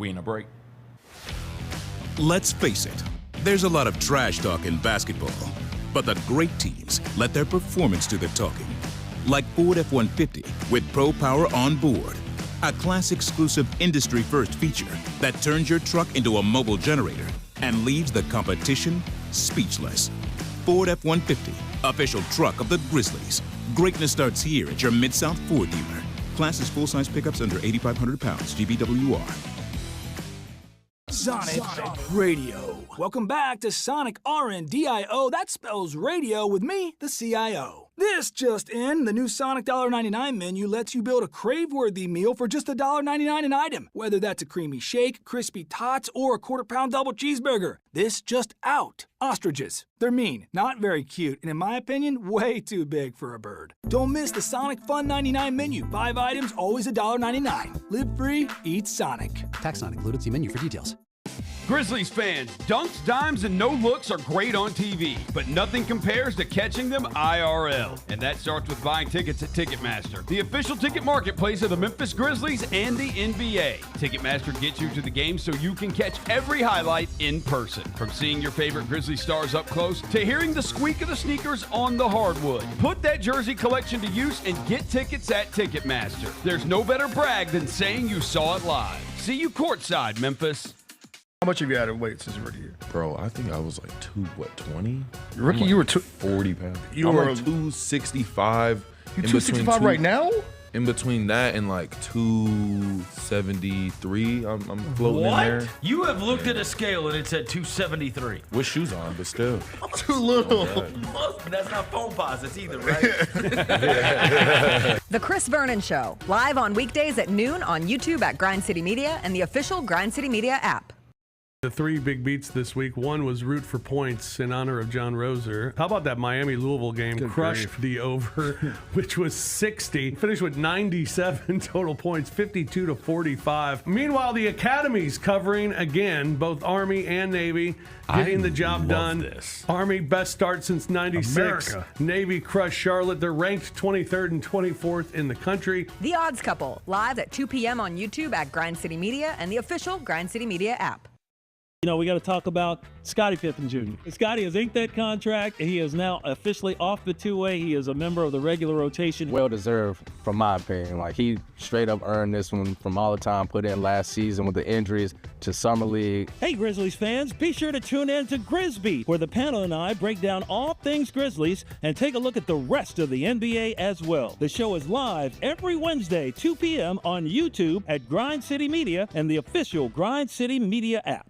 We in a break. Let's face it, there's a lot of trash talk in basketball, but the great teams let their performance do the talking. Like Ford F-150 with Pro Power on board, a class-exclusive industry-first feature that turns your truck into a mobile generator and leaves the competition speechless. Ford F-150, official truck of the Grizzlies. Greatness starts here at your Mid-South Ford dealer. Class is full-size pickups under 8,500 pounds, GVWR. Sonic Radio. Welcome back to Sonic RNDIO. That spells radio with me, the CIO. This just in, the new Sonic $1.99 menu lets you build a crave-worthy meal for just $1.99 an item. Whether that's a creamy shake, crispy tots, or a quarter-pound double cheeseburger. This just out. Ostriches. They're mean, not very cute, and in my opinion, way too big for a bird. Don't miss the Sonic Fun 99 menu. 5 items, always $1.99. Live free, eat Sonic. Tax not included. See menu for details. Grizzlies fans, dunks, dimes, and no-looks are great on TV, but nothing compares to catching them IRL. And that starts with buying tickets at Ticketmaster, the official ticket marketplace of the Memphis Grizzlies and the NBA. Ticketmaster gets you to the game so you can catch every highlight in person. From seeing your favorite Grizzly stars up close to hearing the squeak of the sneakers on the hardwood. Put that jersey collection to use and get tickets at Ticketmaster. There's no better brag than saying you saw it live. See you courtside, Memphis. How much have you added weight since your rookie year? Bro, I think I was like 20? Your rookie, you were 40 pounds. You I'm were like 265. You 265 right now? In between that and like 273, I'm floating in there. You have looked at a scale and it said 273. With shoes on, but still. Too little. That's not phone posits either, right? The Chris Vernon Show, live on weekdays at noon on YouTube at Grind City Media and the official Grind City Media app. The 3 big beats this week. One was root for points in honor of John Roser. How about that Miami-Louisville game? Good Crushed grief. the over, which was 60. Finished with 97 total points, 52-45. Meanwhile, the Academy's covering again, both Army and Navy, getting the job done. This. Army, best start since 96. America. Navy crushed Charlotte. They're ranked 23rd and 24th in the country. The Odds Couple, live at 2 p.m. on YouTube at Grind City Media and the official Grind City Media app. You know, we got to talk about Scottie Pippen Jr. Scottie has inked that contract, and he is now officially off the two-way. He is a member of the regular rotation. Well-deserved, from my opinion. Like, he straight up earned this one from all the time put in last season with the injuries to Summer League. Hey, Grizzlies fans, be sure to tune in to Grizz Beat, where the panel and I break down all things Grizzlies and take a look at the rest of the NBA as well. The show is live every Wednesday, 2 p.m. on YouTube at Grind City Media and the official Grind City Media app.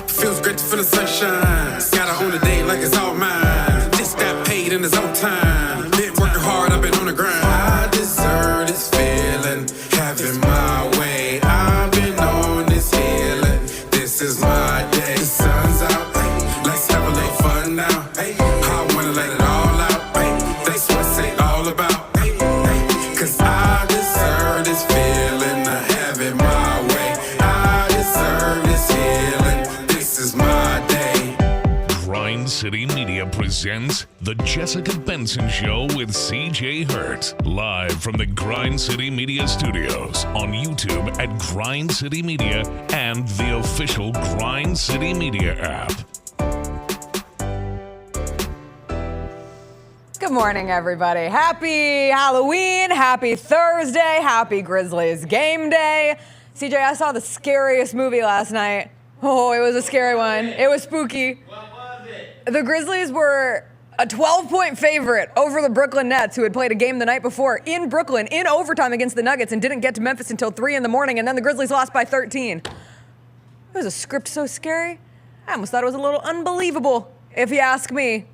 Feels great to feel the sunshine. Gotta own the day like it's all mine. Just got paid in his own time. Been working hard, I've been on the grind. I deserve this feeling, having my way. I've been on this healing. This is my day. The sun's out, hey, let's have a little fun now. Hey, I wanna let it all out. Hey, that's what it's all about. Hey, hey, 'cause I deserve this feeling, having my way. I deserve this healing. This is my day. Grind City Media presents The Jessica Benson Show with CJ Hurt. Live from the Grind City Media studios on YouTube at Grind City Media and the official Grind City Media app. Good morning, everybody. Happy Halloween, happy Thursday, happy Grizzlies game day. CJ, I saw the scariest movie last night. Oh, it was a scary one. It was spooky. What was it? The Grizzlies were a 12-point favorite over the Brooklyn Nets, who had played a game the night before in Brooklyn in overtime against the Nuggets and didn't get to Memphis until 3 in the morning, and then the Grizzlies lost by 13. It was a script so scary, I almost thought it was a little unbelievable, if you ask me.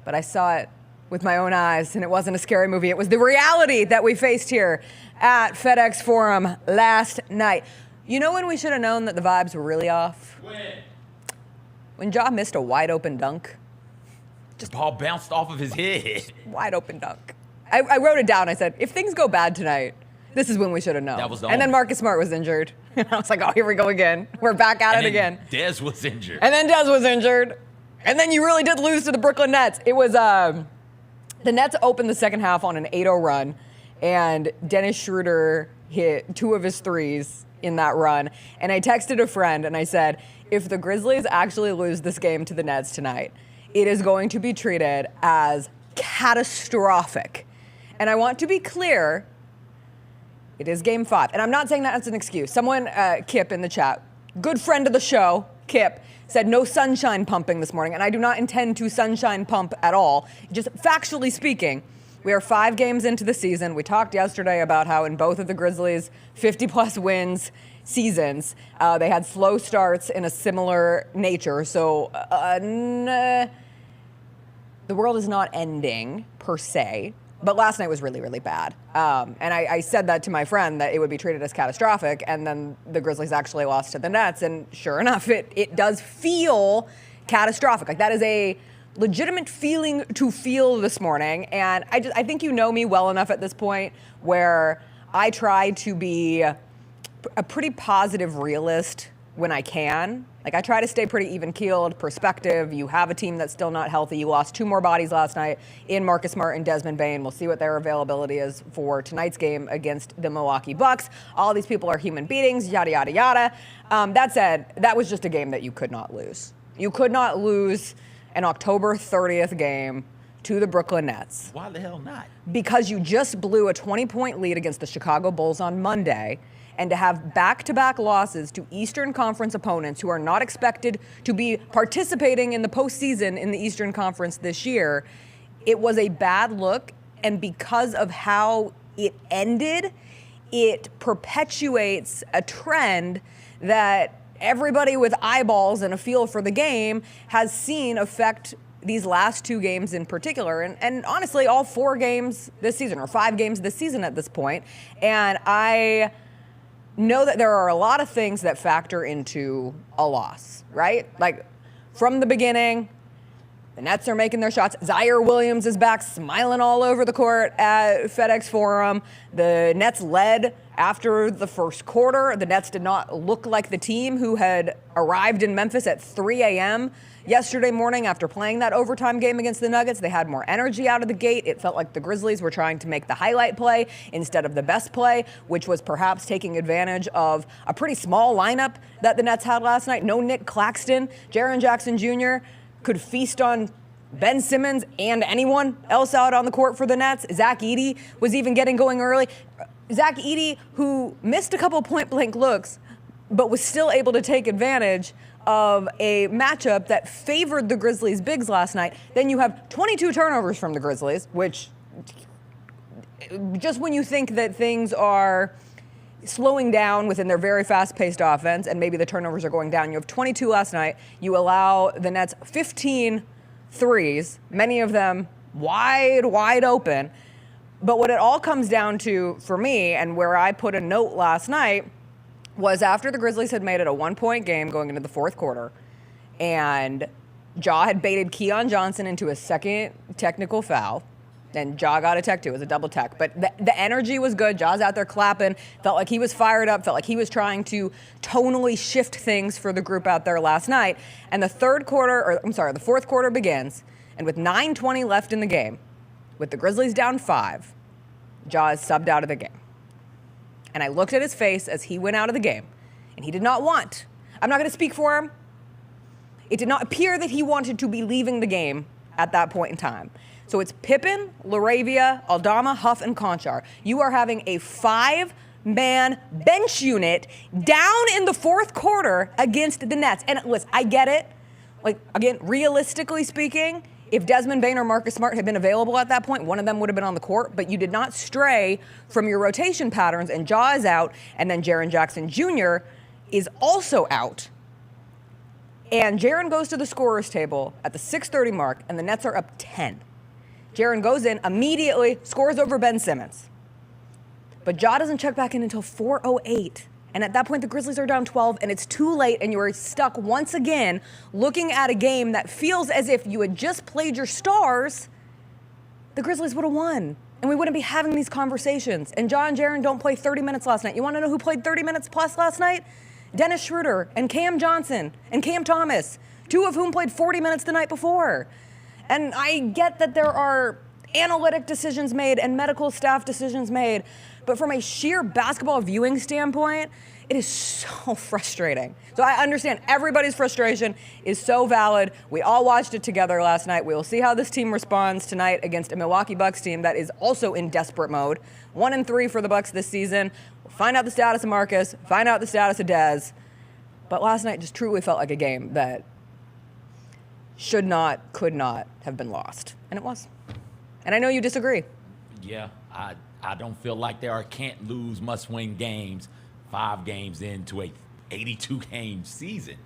But I saw it with my own eyes, and it wasn't a scary movie. It was the reality that we faced here at FedEx Forum last night. You know when we should have known that the vibes were really off? When Ja missed a wide-open dunk. Just ball bounced off of his head. Wide-open dunk. I wrote it down. I said, if things go bad tonight, this is when we should have known. That was the And then only- Marcus Smart was injured. And I was like, oh, here we go again. We're back at it again. Dez was injured. And then Dez was injured. And then you really did lose to the Brooklyn Nets. It was, the Nets opened the second half on an 8-0 run. and Dennis Schroeder hit 2 of his threes in that run. And I texted a friend and I said, if the Grizzlies actually lose this game to the Nets tonight, it is going to be treated as catastrophic. And I want to be clear, it is game 5. And I'm not saying that as an excuse. Someone, Kip in the chat, good friend of the show, Kip, said no sunshine pumping this morning. And I do not intend to sunshine pump at all. Just factually speaking, we are 5 games into the season. We talked yesterday about how in both of the Grizzlies' 50-plus wins seasons, they had slow starts in a similar nature. So the world is not ending, per se. But last night was really, really bad. And I said that to my friend, that it would be treated as catastrophic. And then the Grizzlies actually lost to the Nets. And sure enough, it does feel catastrophic. Like, that is a legitimate feeling to feel this morning. And I think you know me well enough at this point where I try to be a pretty positive realist when I can. Like, I try to stay pretty even-keeled, perspective. You have a team that's still not healthy. You lost 2 more bodies last night in Marcus Smart and Desmond Bane. We'll see what their availability is for tonight's game against the Milwaukee Bucks. All these people are human beings, yada, yada, yada. That said, that was just a game that you could not lose. You could not lose an October 30th game to the Brooklyn Nets. Why the hell not? Because you just blew a 20-point lead against the Chicago Bulls on Monday, and to have back-to-back losses to Eastern Conference opponents who are not expected to be participating in the postseason in the Eastern Conference this year, it was a bad look, and because of how it ended, it perpetuates a trend that everybody with eyeballs and a feel for the game has seen affect these last 2 games in particular, and honestly, all 4 games this season, or 5 games this season at this point. And I know that there are a lot of things that factor into a loss, right? Like, from the beginning, the Nets are making their shots. Zaire Williams is back smiling all over the court at FedEx Forum. The Nets led after the first quarter. The Nets did not look like the team who had arrived in Memphis at 3 a.m. yesterday morning after playing that overtime game against the Nuggets. They had more energy out of the gate. It felt like the Grizzlies were trying to make the highlight play instead of the best play, which was perhaps taking advantage of a pretty small lineup that the Nets had last night. No Nick Claxton. Jaren Jackson Jr. could feast on Ben Simmons and anyone else out on the court for the Nets. Zach Edey was even getting going early. Zach Edey, who missed a couple point-blank looks, but was still able to take advantage of a matchup that favored the Grizzlies' bigs last night. Then you have 22 turnovers from the Grizzlies, which, just when you think that things are slowing down within their very fast-paced offense and maybe the turnovers are going down, you have 22 last night. You allow the Nets 15 threes, many of them wide open. But what it all comes down to for me, and where I put a note last night, was after the Grizzlies had made it a 1-point game going into the 4th quarter, and Ja had baited Keon Johnson into a second technical foul, and Ja got a tech too. It was a double tech. But the energy was good. Ja's out there clapping. Felt like he was fired up. Felt like he was trying to tonally shift things for the group out there last night. And the 4th quarter begins, and with 9:20 left in the game, with the Grizzlies down 5, Ja is subbed out of the game. And I looked at his face as he went out of the game, and he did not want. I'm not going to speak for him. It did not appear that he wanted to be leaving the game at that point in time. So it's Pippen, LaRavia, Aldama, Huff, and Conchar. You are having a 5-man bench unit down in the 4th quarter against the Nets. And listen, I get it. Like, again, realistically speaking, if Desmond Bane or Marcus Smart had been available at that point, one of them would have been on the court, but you did not stray from your rotation patterns, and Ja is out, and then Jaren Jackson Jr. is also out. And Jaren goes to the scorer's table at the 6:30 mark, and the Nets are up 10. Jaren goes in, immediately scores over Ben Simmons. But Ja doesn't check back in until 4:08. And at that point, the Grizzlies are down 12, and it's too late, and you are stuck once again looking at a game that feels as if you had just played your stars. The Grizzlies would have won, and we wouldn't be having these conversations. And Ja and Jaren don't play 30 minutes last night. You want to know who played 30 minutes plus last night? Dennis Schroeder and Cam Johnson and Cam Thomas, 2 of whom played 40 minutes the night before. And I get that there are analytic decisions made and medical staff decisions made. But from a sheer basketball viewing standpoint, it is so frustrating. So I understand everybody's frustration is so valid. We all watched it together last night. We will see how this team responds tonight against a Milwaukee Bucks team that is also in desperate mode. 1-3 for the Bucks this season. We'll find out the status of Marcus, find out the status of Dez. But last night just truly felt like a game that should not, could not have been lost. And it was. And I know you disagree. Yeah, I don't feel like there are can't lose, must win games 5 games into a 82-game season.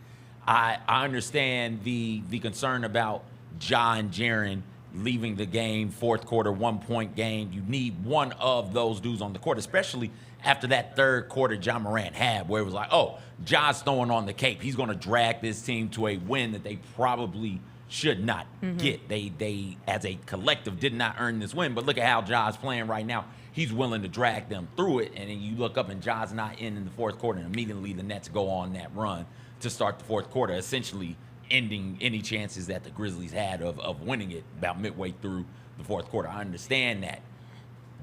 I understand the concern about Ja and Jaren leaving the game, fourth quarter, 1-point game. You need one of those dudes on the court, especially after that third quarter Ja Morant had, where it was like, oh, Ja's throwing on the cape. He's going to drag this team to a win that they probably should not get. They, as a collective, did not earn this win. But look at how Ja's playing right now. He's willing to drag them through it. And then you look up and Ja's not in the fourth quarter. And immediately the Nets go on that run to start the fourth quarter, essentially ending any chances that the Grizzlies had of winning it about midway through the fourth quarter. I understand that.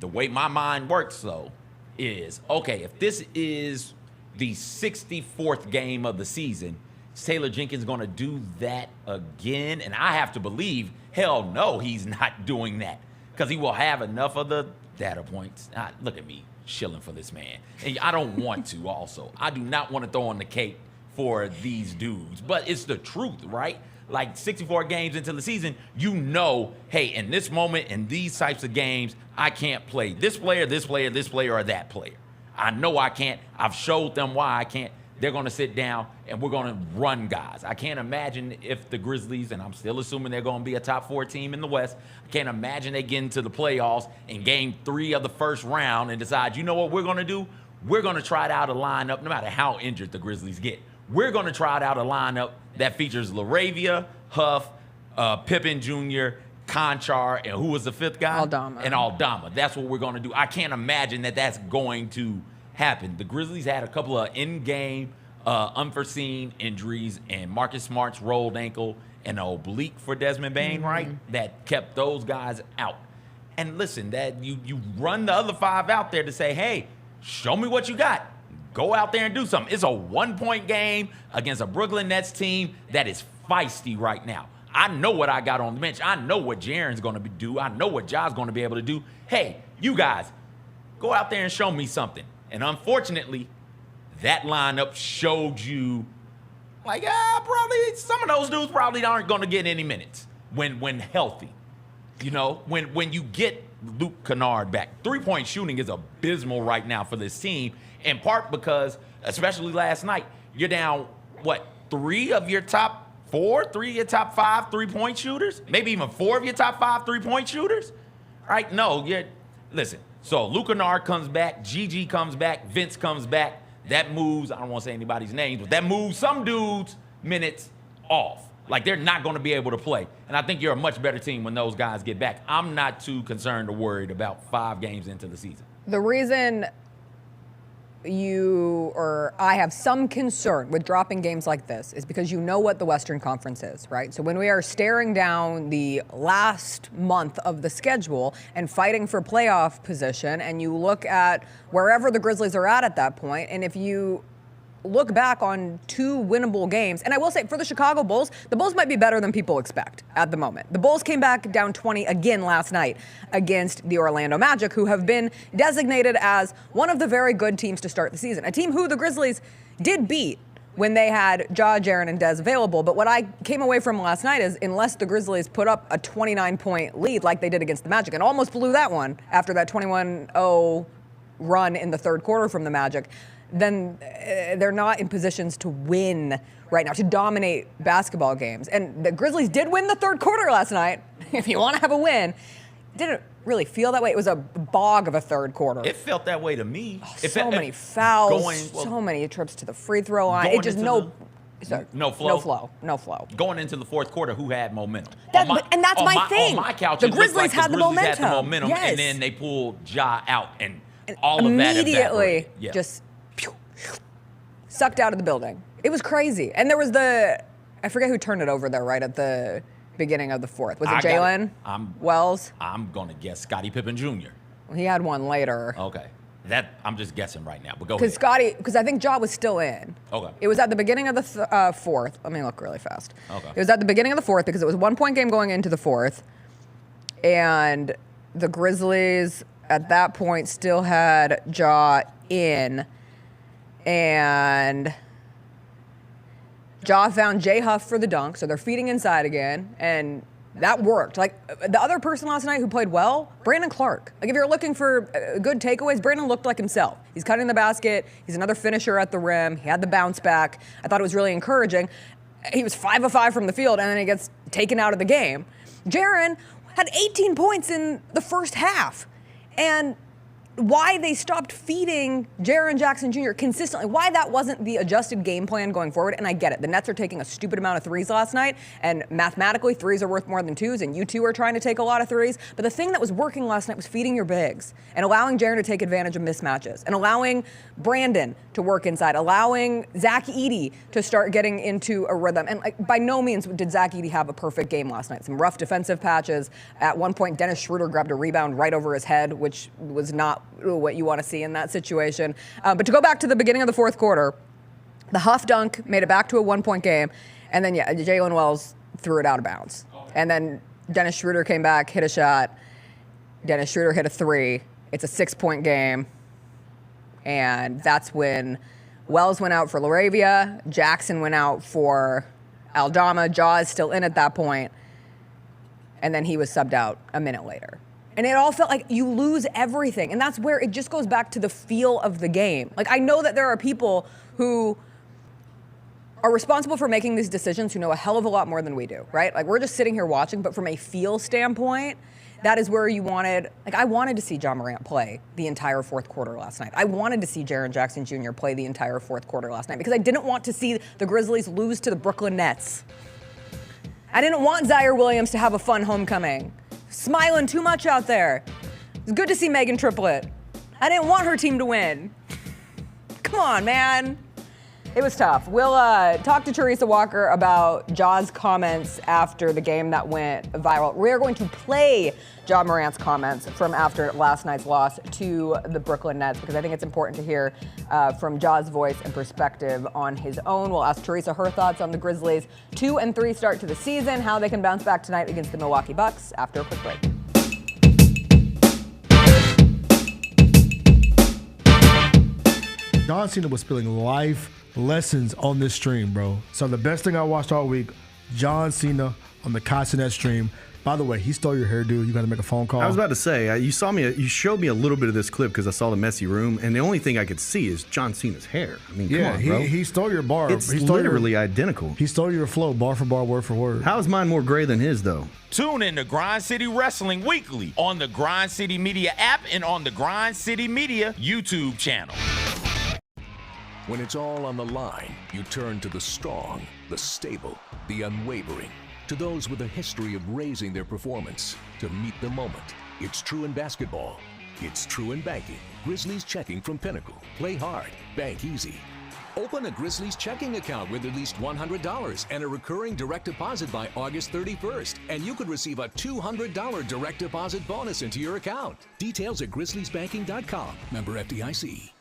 The way my mind works, though, is, okay, if this is the 64th game of the season, is Taylor Jenkins going to do that again? And I have to believe, hell no, he's not doing that, because he will have enough of the data points. Look at me shilling for this man. And I don't want to also. I do not want to throw on the cape for these dudes, but it's the truth, right? Like 64 games into the season, you know, hey, in this moment, in these types of games, I can't play this player, this player, this player, or that player. I know I can't. I've showed them why I can't. They're going to sit down and we're going to run guys. I can't imagine if the Grizzlies, and I'm still assuming they're going to be a top 4 team in the West, I can't imagine they get into the playoffs in game 3 of the first round and decide, you know what we're going to do? We're going to try out a lineup, no matter how injured the Grizzlies get. We're going to try out a lineup that features LaRavia, Huff, Pippen Jr., Conchar, and who was the 5th guy? Aldama. And Aldama. That's what we're going to do. I can't imagine that that's going to happen. The Grizzlies had a couple of in-game unforeseen injuries, and Marcus Smart's rolled ankle and an oblique for Desmond Bane, right? That kept those guys out. And listen, that you run the other 5 out there to say, hey, show me what you got. Go out there and do something. It's a 1-point game against a Brooklyn Nets team that is feisty right now. I know what I got on the bench. I know what Jaren's going to do. I know what Ja's going to be able to do. Hey, you guys, go out there and show me something. And unfortunately, that lineup showed you, like, probably some of those dudes probably aren't going to get any minutes when healthy. You know, when you get Luke Kennard back. 3-point shooting is abysmal right now for this team, in part because, especially last night, you're down, 3 of your top 4, 3 of your top 5 3-point shooters? Maybe even 4 of your top 5 3-point shooters? Right? No, listen. So Luke Kennard comes back, GG comes back, Vince comes back. That moves, I don't want to say anybody's names, but that moves some dudes' minutes off. Like, they're not going to be able to play. And I think you're a much better team when those guys get back. I'm not too concerned or worried about 5 games into the season. The reason I have some concern with dropping games like this is because you know what the Western Conference is, right? So when we are staring down the last month of the schedule and fighting for playoff position, and you look at wherever the Grizzlies are at that point, and if you look back on 2 winnable games, and I will say for the Chicago Bulls, the Bulls might be better than people expect at the moment. The Bulls came back down 20 again last night against the Orlando Magic, who have been designated as one of the very good teams to start the season. A team who the Grizzlies did beat when they had Ja, Jaren, and Dez available. But what I came away from last night is, unless the Grizzlies put up a 29-point lead like they did against the Magic, and almost blew that one after that 21-0 run in the third quarter from the Magic, then they're not in positions to win right now, to dominate basketball games. And the Grizzlies did win the third quarter last night. If you want to have a win, it didn't really feel that way. It was a bog of a third quarter. It felt that way to me. So many fouls, so many trips to the free throw line. It just no flow. Going into the fourth quarter, who had momentum? And that's my thing. On my couch, the Grizzlies had the momentum. Yes. And then they pulled Ja out, and all of that immediately just sucked out of the building. It was crazy. And there was I forget who turned it over there, right at the beginning of the fourth? Was it Jalen? Wells? I'm going to guess Scottie Pippen Jr. He had one later. Okay. I'm just guessing right now, but go ahead. Because I think Ja was still in. Okay. It was at the beginning of the fourth. Let me look really fast. Okay. It was at the beginning of the fourth because it was a 1-point game going into the fourth. And the Grizzlies at that point still had Ja in. And Ja found J Huff for the dunk, so they're feeding inside again. And that worked. Like, the other person last night who played well, Brandon Clark. Like, if you're looking for good takeaways, Brandon looked like himself. He's cutting the basket. He's another finisher at the rim. He had the bounce back. I thought it was really encouraging. He was 5 of 5 from the field, and then he gets taken out of the game. Jaren had 18 points in the first half. And why they stopped feeding Jaren Jackson Jr. consistently, why that wasn't the adjusted game plan going forward, and I get it. The Nets are taking a stupid amount of threes last night, and mathematically, threes are worth more than twos, and you two are trying to take a lot of threes. But the thing that was working last night was feeding your bigs and allowing Jaren to take advantage of mismatches and allowing Brandon to work inside, allowing Zach Edey to start getting into a rhythm. And by no means did Zach Edey have a perfect game last night. Some rough defensive patches. At one point, Dennis Schroeder grabbed a rebound right over his head, which was not what you want to see in that situation. But to go back to the beginning of the fourth quarter, the Huff dunk made it back to a 1-point game, and then Jalen Wells threw it out of bounds. And then Dennis Schroeder came back, hit a shot. Dennis Schroeder hit a 3. It's a 6-point game. And that's when Wells went out for Laravia, Jackson went out for Aldama, Ja is still in at that point, and then he was subbed out a minute later. And it all felt like you lose everything. And that's where it just goes back to the feel of the game. Like, I know that there are people who are responsible for making these decisions who know a hell of a lot more than we do, right? Like, we're just sitting here watching, but from a feel standpoint, that is where you wanted, like, I wanted to see Ja Morant play the entire fourth quarter last night. I wanted to see Jaren Jackson Jr. play the entire fourth quarter last night because I didn't want to see the Grizzlies lose to the Brooklyn Nets. I didn't want Zaire Williams to have a fun homecoming. Smiling too much out there. It's good to see Megan Triplett. I didn't want her team to win. Come on, man. It was tough. We'll talk to Teresa Walker about Ja's comments after the game that went viral. We're going to play Ja Morant's comments from after last night's loss to the Brooklyn Nets because I think it's important to hear from Ja's voice and perspective on his own. We'll ask Teresa her thoughts on the Grizzlies' 2-3 start to the season, how they can bounce back tonight against the Milwaukee Bucks after a quick break. John Cena was spilling life lessons on this stream, bro. So the best thing I watched all week, John Cena on the Cassinet stream. By the way, he stole your hairdo. You got to make a phone call. I was about to say, you showed me a little bit of this clip because I saw the messy room, and the only thing I could see is John Cena's hair. I mean, come on, bro. He stole your bar. It's literally identical. He stole your flow, bar for bar, word for word. How is mine more gray than his, though? Tune in to Grind City Wrestling weekly on the Grind City Media app and on the Grind City Media YouTube channel. When it's all on the line, you turn to the strong, the stable, the unwavering. To those with a history of raising their performance to meet the moment. It's true in basketball. It's true in banking. Grizzlies Checking from Pinnacle. Play hard. Bank easy. Open a Grizzlies checking account with at least $100 and a recurring direct deposit by August 31st. And you could receive a $200 direct deposit bonus into your account. Details at grizzliesbanking.com. Member FDIC.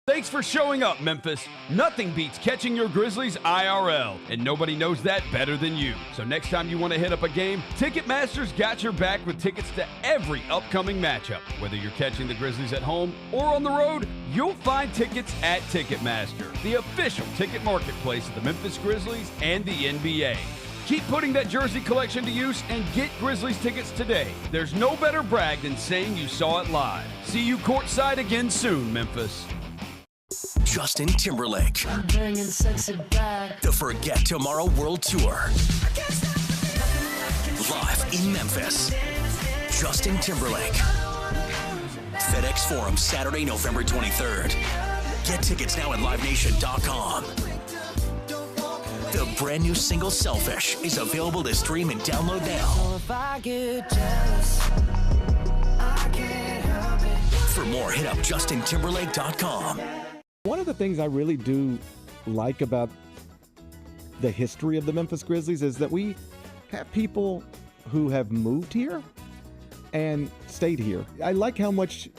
Thanks for showing up, Memphis. Nothing beats catching your Grizzlies IRL, and nobody knows that better than you. So next time you want to hit up a game, Ticketmaster's got your back with tickets to every upcoming matchup. Whether you're catching the Grizzlies at home or on the road, you'll find tickets at Ticketmaster, the official ticket marketplace of the Memphis Grizzlies and the NBA. Keep putting that jersey collection to use and get Grizzlies tickets today. There's no better brag than saying you saw it live. See you courtside again soon, Memphis. Justin Timberlake. The Forget Tomorrow World Tour. Live in Memphis. Justin Timberlake. FedEx Forum, Saturday, November 23rd. Get tickets now at livenation.com. The brand new single Selfish is available to stream and download now. For more, hit up justintimberlake.com. One of the things I really do like about the history of the Memphis Grizzlies is that we have people who have moved here and stayed here. I like how much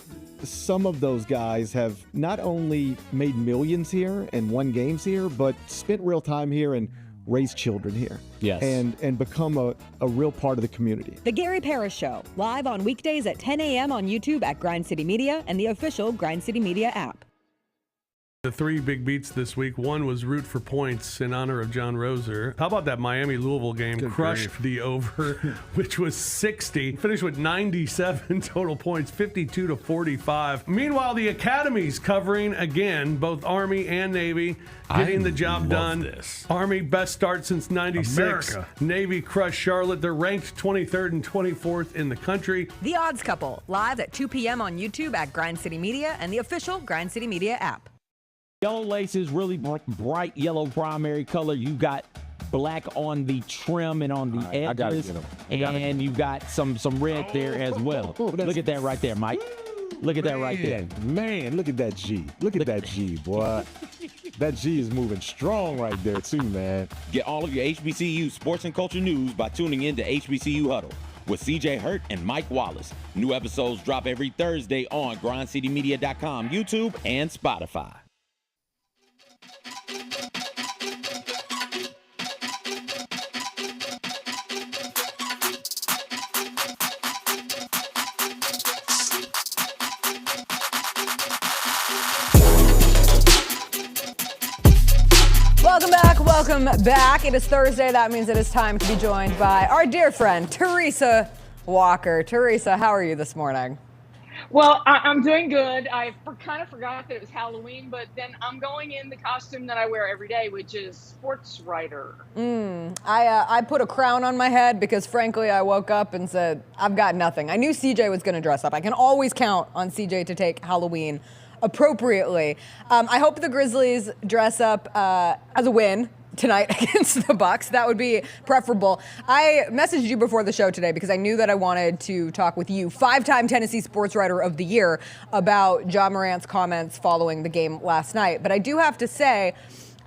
some of those guys have not only made millions here and won games here, but spent real time here and raised children here. Yes. And become a real part of the community. The Gary Parrish Show, live on weekdays at 10 a.m. on YouTube at Grind City Media and the official Grind City Media app. The three big beats this week. One was root for points in honor of John Roser. How about that Miami-Louisville game? Good Crushed grief. the over, which was 60. Finished with 97 total points, 52-45. Meanwhile, the Academy's covering again, both Army and Navy, getting the job done. This. Army, best start since 96. America. Navy crushed Charlotte. They're ranked 23rd and 24th in the country. The Odds Couple, live at 2 p.m. on YouTube at Grind City Media and the official Grind City Media app. Yellow laces, really bright yellow primary color. You got black on the trim and on the edges. I gotta get 'em. And you got some red there as well. Look at that right there, Mike. Look at that right there. Man, look at that G. Look at that G, boy. That G is moving strong right there, too, man. Get all of your HBCU sports and culture news by tuning in to HBCU Huddle with CJ Hurt and Mike Wallace. New episodes drop every Thursday on grindcitymedia.com, YouTube, and Spotify. Welcome back. It is Thursday. That means it is time to be joined by our dear friend, Teresa Walker. Teresa, how are you this morning? Well, I'm doing good. I kind of forgot that it was Halloween, but then I'm going in the costume that I wear every day, which is sports writer. I put a crown on my head because, frankly, I woke up and said, I've got nothing. I knew CJ was going to dress up. I can always count on CJ to take Halloween appropriately. I hope the Grizzlies dress up as a win tonight against the Bucks. That would be preferable. I messaged you before the show today because I knew that I wanted to talk with you, 5-time Tennessee Sports Writer of the Year, about Ja Morant's comments following the game last night. But I do have to say,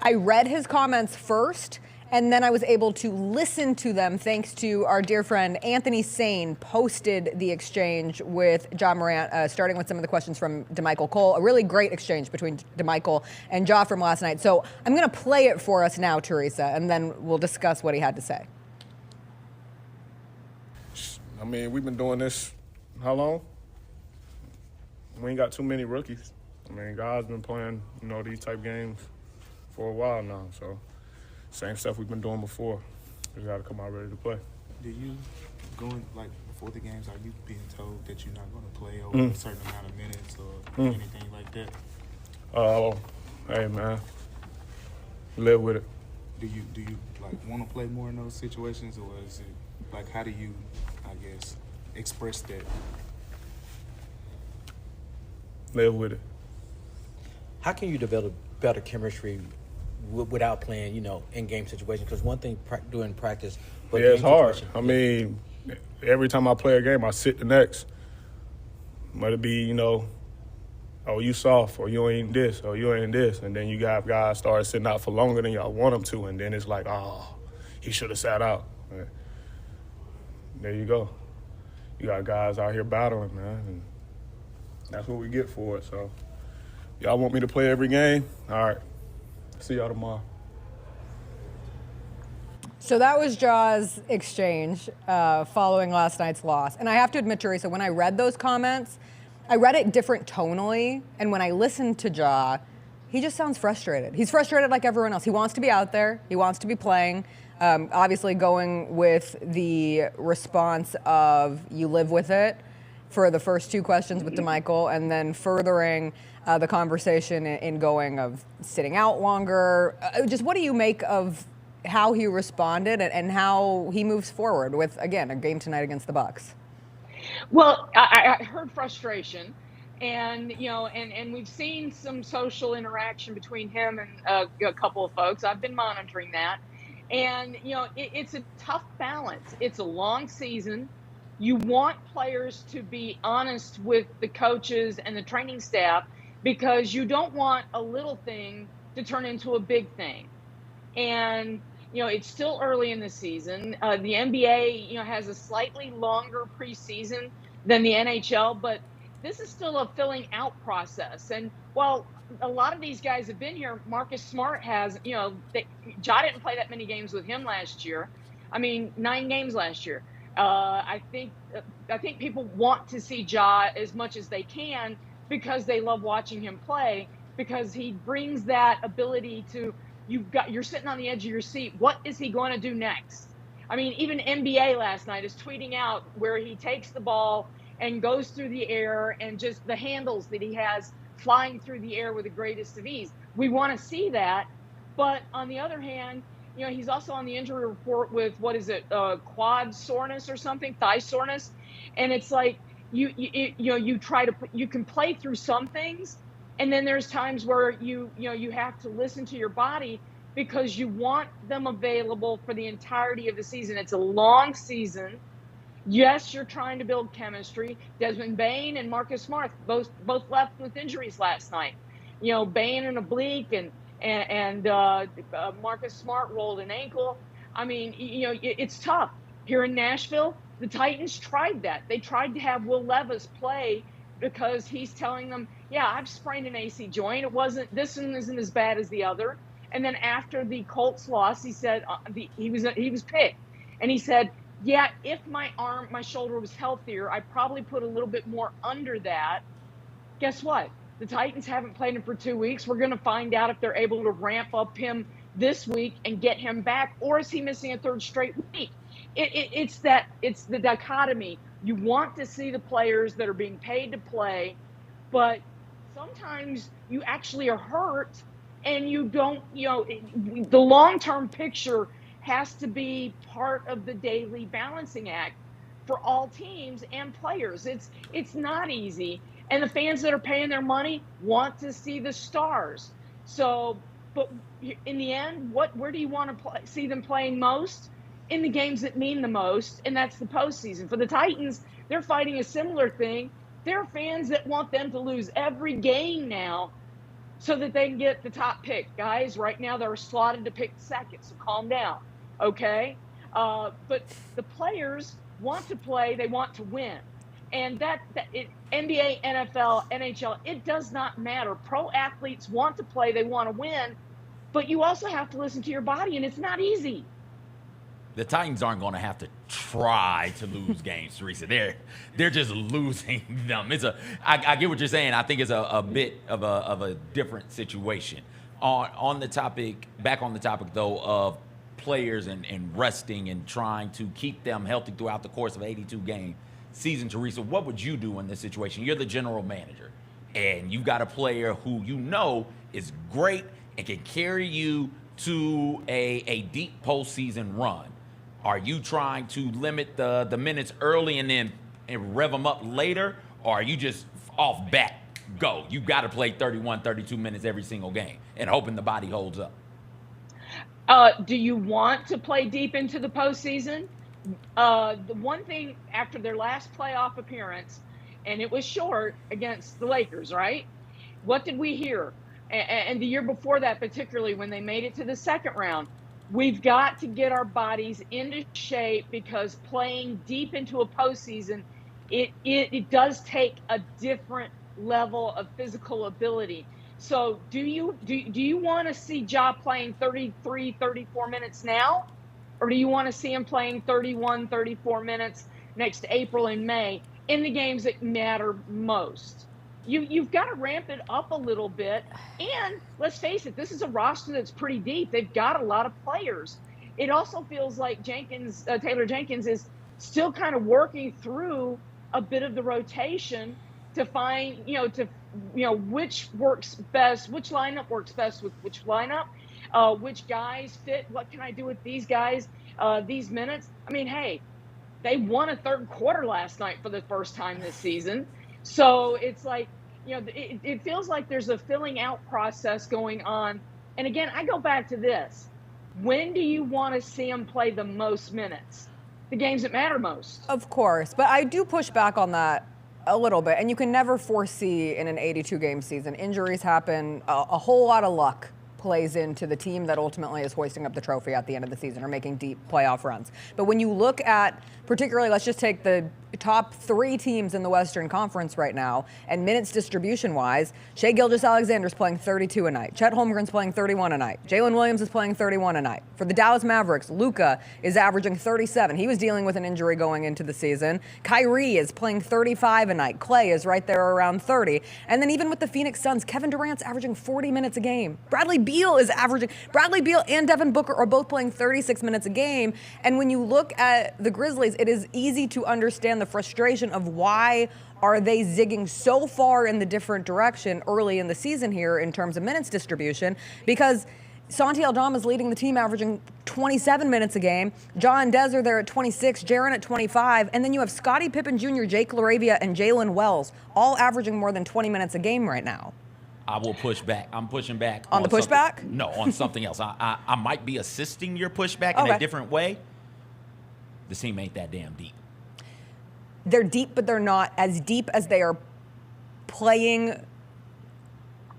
I read his comments first, and then I was able to listen to them thanks to our dear friend Anthony Sane posted the exchange with Ja Morant, starting with some of the questions from DeMichael Cole. A really great exchange between DeMichael and Ja from last night. So I'm going to play it for us now, Teresa, and then we'll discuss what he had to say. I mean, we've been doing this how long? We ain't got too many rookies. I mean, guys been playing, these type games for a while now, so same stuff we've been doing before. We got to come out ready to play. Do you, before the games, are you being told that you're not going to play over a certain amount of minutes or anything like that? Hey, man, live with it. Do you want to play more in those situations, or is it, how do you, express that? Live with it. How can you develop better chemistry without playing, in game situations? Because one thing doing practice, but yeah, it's hard. I mean, every time I play a game, I sit the next. Let it be, oh, you soft, or you ain't this, or you ain't this, and then you got guys start sitting out for longer than y'all want them to, and then it's like, oh, he should have sat out. There you go. You got guys out here battling, man, and that's what we get for it. So, y'all want me to play every game? All right. See y'all tomorrow. So that was Ja's exchange following last night's loss. And I have to admit, Teresa, when I read those comments, I read it different tonally. And when I listened to Ja, he just sounds frustrated. He's frustrated like everyone else. He wants to be out there. He wants to be playing. Obviously going with the response of you live with it for the first two questions with DeMichael, and then furthering the conversation in going of sitting out longer. Just what do you make of how he responded and how he moves forward with, again, a game tonight against the Bucks? Well, I heard frustration, and and we've seen some social interaction between him and a couple of folks. I've been monitoring that, and it's a tough balance. It's a long season. You want players to be honest with the coaches and the training staff, because you don't want a little thing to turn into a big thing. And it's still early in the season. The NBA, has a slightly longer preseason than the NHL, but this is still a filling out process. And while a lot of these guys have been here, Marcus Smart has, Ja didn't play that many games with him last year. 9 games last year. I think people want to see Ja as much as they can because they love watching him play, because he brings that ability to, you're sitting on the edge of your seat. What is he going to do next? Even NBA last night is tweeting out where he takes the ball and goes through the air, and just the handles that he has flying through the air with the greatest of ease. We want to see that. But on the other hand, he's also on the injury report with, quad soreness or something, thigh soreness. And it's like, you can play through some things, and then there's times where you have to listen to your body, because you want them available for the entirety of the season. It's a long season. Yes, you're trying to build chemistry. Desmond Bain and Marcus Smart both left with injuries last night. Bain an oblique, and Marcus Smart rolled an ankle. It's tough. Here in Nashville, the Titans tried that. They tried to have Will Levis play, because he's telling them, yeah, I've sprained an AC joint. This one isn't as bad as the other. And then after the Colts loss, he said he was picked, and he said, yeah, if my shoulder was healthier, I'd probably put a little bit more under that. Guess what? The Titans haven't played him for 2 weeks. We're going to find out if they're able to ramp up him this week and get him back, or is he missing a third straight week? It's the dichotomy. You want to see the players that are being paid to play, but sometimes you actually are hurt, and you don't, the long-term picture has to be part of the daily balancing act for all teams and players. It's not easy, and the fans that are paying their money want to see the stars. So, but in the end, where do you want to see them playing most? In the games that mean the most, and that's the postseason. For the Titans, they're fighting a similar thing. There are fans that want them to lose every game now, so that they can get the top pick. Guys, right now they're slotted to pick second, so calm down. Okay? But the players want to play, they want to win. And NBA, NFL, NHL, it does not matter. Pro athletes want to play, they want to win, but you also have to listen to your body, and it's not easy. The Titans aren't going to have to try to lose games, Teresa. They're just losing them. I get what you're saying. I think it's a bit of a different situation. On the topic, back on the topic though of players and resting and trying to keep them healthy throughout the course of 82 game season, Teresa, what would you do in this situation? You're the general manager, and you've got a player who is great and can carry you to a deep postseason run. Are you trying to limit the minutes early and rev them up later, or are you just off bat, go? You got to play 31, 32 minutes every single game and hoping the body holds up? Do you want to play deep into the postseason? The one thing after their last playoff appearance, and it was short against the Lakers, right? What did we hear? And the year before that, particularly when they made it to the second round, we've got to get our bodies into shape, because playing deep into a postseason, it does take a different level of physical ability. So do you want to see Ja playing 33, 34 minutes now? Or do you want to see him playing 31, 34 minutes next April and May in the games that matter most? You've got to ramp it up a little bit. And let's face it, this is a roster that's pretty deep. They've got a lot of players. It also feels like Taylor Jenkins is still kind of working through a bit of the rotation to find, which works best, which lineup works best with which lineup, which guys fit, what can I do with these guys, these minutes. Hey, they won a third quarter last night for the first time this season. So it's like, it feels like there's a filling out process going on. And again, I go back to this. When do you want to see them play the most minutes? The games that matter most. Of course, but I do push back on that a little bit. And you can never foresee in an 82-game season. Injuries happen, a whole lot of luck plays into the team that ultimately is hoisting up the trophy at the end of the season or making deep playoff runs. But when you look at, particularly, let's just take the top 3 teams in the Western Conference right now, and minutes distribution-wise, Shai Gilgeous-Alexander's playing 32 a night. Chet Holmgren's playing 31 a night. Jalen Williams is playing 31 a night. For the Dallas Mavericks, Luka is averaging 37. He was dealing with an injury going into the season. Kyrie is playing 35 a night. Clay is right there around 30. And then even with the Phoenix Suns, Kevin Durant's averaging 40 minutes a game. Bradley Beal and Devin Booker are both playing 36 minutes a game. And when you look at the Grizzlies, it is easy to understand the frustration of why are they zigging so far in the different direction early in the season here in terms of minutes distribution, because Santi Aldama is leading the team, averaging 27 minutes a game. John Dezer there at 26, Jaren at 25, and then you have Scottie Pippen Jr., Jake LaRavia, and Jalen Wells, all averaging more than 20 minutes a game right now. I will push back. I'm pushing back. On the pushback? No, on something else. I might be assisting your pushback in a different way. The team ain't that damn deep. They're deep, but they're not as deep as they are playing.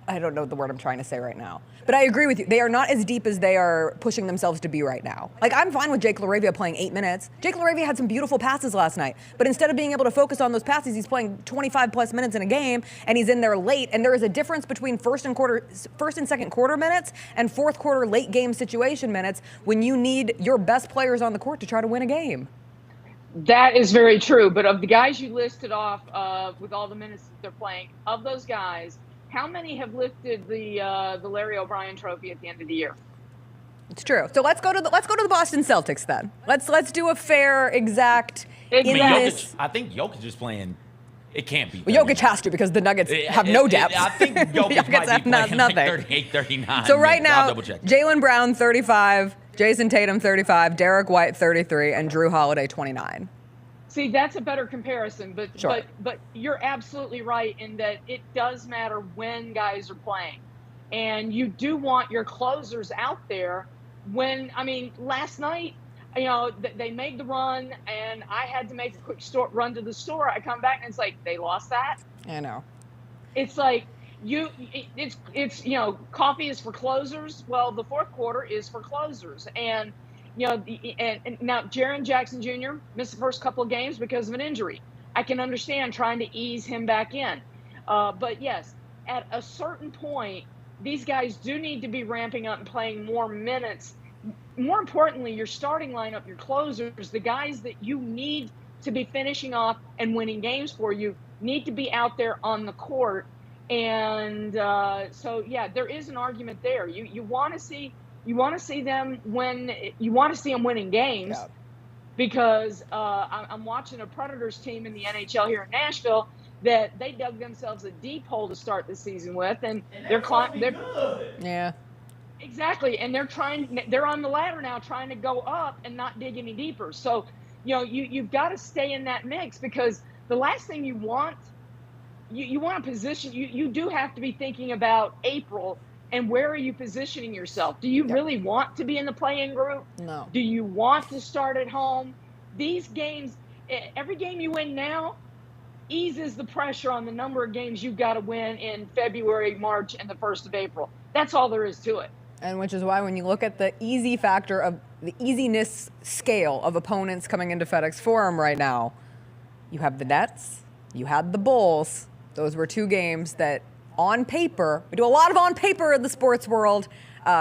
I don't know the word I'm trying to say right now. But I agree with you. They are not as deep as they are pushing themselves to be right now. Like, I'm fine with Jake LaRavia playing 8 minutes. Jake LaRavia had some beautiful passes last night. But instead of being able to focus on those passes, he's playing 25-plus minutes in a game, and he's in there late. And there is a difference between first and second quarter minutes and fourth quarter late game situation minutes when you need your best players on the court to try to win a game. That is very true. But of the guys you listed off with all the minutes that they're playing, of those guys, how many have lifted the Larry O'Brien Trophy at the end of the year? It's true. So let's go to the Boston Celtics then. Let's do a fair, exact. I think Jokic is playing. It can't be. Well, Jokic has to because the Nuggets have no depth. I think Jokic might be playing nothing. Like 38, 39. So right now, Jaylen Brown 35, Jason Tatum 35, Derek White 33, and Drew Holiday 29. See, that's a better comparison, but sure. but you're absolutely right in that it does matter when guys are playing, and you do want your closers out there. Last night, they made the run, and I had to make a quick run to the store. I come back and it's like they lost that. I know. It's like it's coffee is for closers. Well, the fourth quarter is for closers, and. And now Jaren Jackson Jr. missed the first couple of games because of an injury. I can understand trying to ease him back in. But yes, at a certain point, these guys do need to be ramping up and playing more minutes. More importantly, your starting lineup, your closers, the guys that you need to be finishing off and winning games for you need to be out there on the court. And there is an argument there. You want to see them winning games, because I'm watching a Predators team in the NHL here in Nashville that they dug themselves a deep hole to start the season with, and they're climbing. Yeah, exactly, and they're on the ladder now, trying to go up and not dig any deeper. So, you've got to stay in that mix, because the last thing you want, you want a position. You do have to be thinking about April. And where are you positioning yourself? Do you really want to be in the play-in group? No. Do you want to start at home? These games, every game you win now eases the pressure on the number of games you've got to win in February, March, and the 1st of April. That's all there is to it. And which is why when you look at the easy factor of the easiness scale of opponents coming into FedEx Forum right now, you have the Nets, you had the Bulls. Those were 2 games that on paper, we do a lot of on paper in the sports world,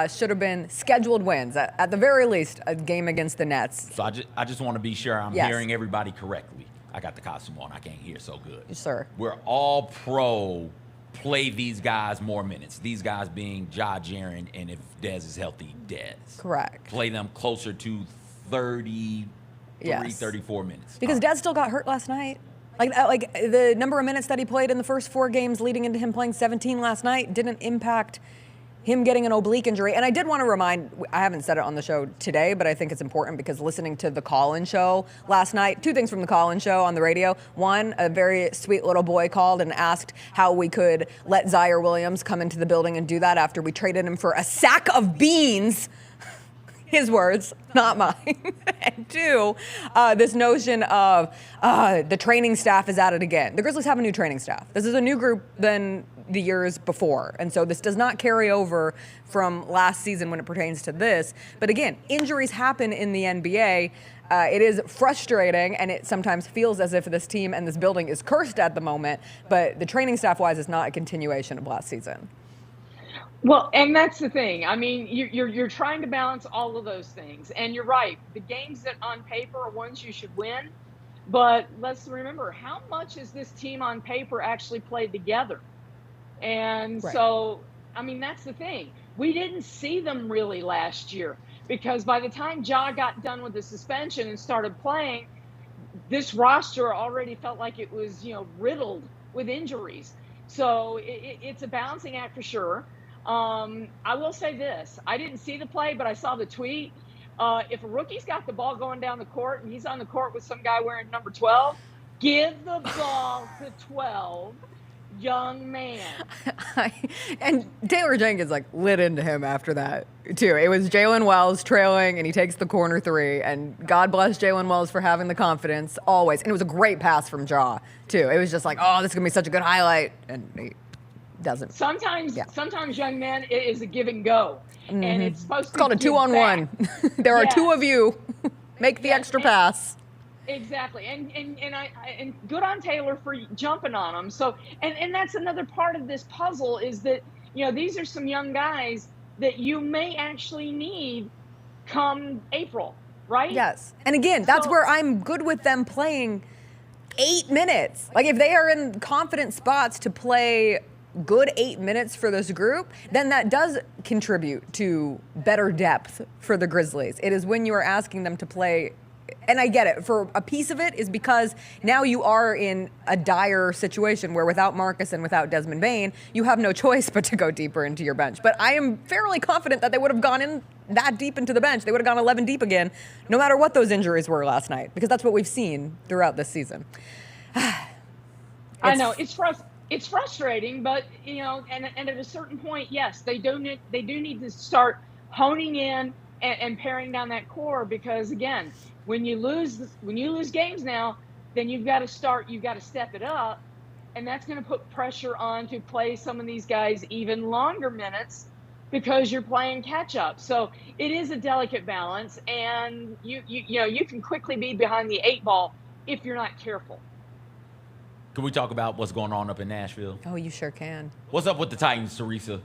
should have been scheduled wins. At the very least, a game against the Nets. So I just want to be sure I'm hearing everybody correctly. I got the costume on. I can't hear so good. Yes, sir. We're all pro play these guys more minutes. These guys being Ja, Jaren, and if Dez is healthy, Dez. Correct. Play them closer to 33, 34 minutes. Because Dez still got hurt last night. Like the number of minutes that he played in the first 4 games leading into him playing 17 last night didn't impact him getting an oblique injury. And I did want to remind, I haven't said it on the show today, but I think it's important because listening to the call-in show last night, 2 things from the call-in show on the radio. One, a very sweet little boy called and asked how we could let Zaire Williams come into the building and do that after we traded him for a sack of beans. his words, not mine. And two, this notion of the training staff is at it again. The Grizzlies have a new training staff. This is a new group than the years before. And so this does not carry over from last season when it pertains to this. But again, injuries happen in the NBA. It is frustrating, and it sometimes feels as if this team and this building is cursed at the moment. But the training staff-wise, is not a continuation of last season. Well, and that's the thing. I mean, you're trying to balance all of those things. And you're right. The games that on paper are ones you should win. But let's remember, how much is this team on paper actually played together? And so, I mean, that's the thing. We didn't see them really last year because by the time Ja got done with the suspension and started playing, this roster already felt like it was, riddled with injuries. So it's a balancing act for sure. I will say this. I didn't see the play, but I saw the tweet. If a rookie's got the ball going down the court and he's on the court with some guy wearing number 12, give the ball to 12. Young man. And Taylor Jenkins lit into him after that too. It was Jalen Wells trailing and he takes the corner three, and God bless Jalen Wells for having the confidence always. And it was a great pass from Ja too. It was just this is gonna be such a good highlight, and he doesn't. Sometimes young man, it is a give and go. Mm-hmm. And it's supposed to be called a 2-on-1. There are two of you. Make the extra pass. Exactly, and good on Taylor for jumping on him. So, and that's another part of this puzzle is that these are some young guys that you may actually need come April, right? Yes, and again, that's where I'm good with them playing 8 minutes. If they are in confident spots to play good 8 minutes for this group, then that does contribute to better depth for the Grizzlies. It is when you are asking them to play. And I get it. For a piece of it is because now you are in a dire situation where without Marcus and without Desmond Bane, you have no choice but to go deeper into your bench. But I am fairly confident that they would have gone in that deep into the bench. They would have gone 11 deep again, no matter what those injuries were last night, because that's what we've seen throughout this season. I know it's frustrating, but and at a certain point, yes, they do need to start honing in and paring down that core, because again, when you lose games now, then you've got to step it up, and that's going to put pressure on to play some of these guys even longer minutes because you're playing catch up. So it is a delicate balance, and you can quickly be behind the 8 ball if you're not careful. Can we talk about what's going on up in Nashville? Oh, you sure can. What's up with the Titans, Teresa?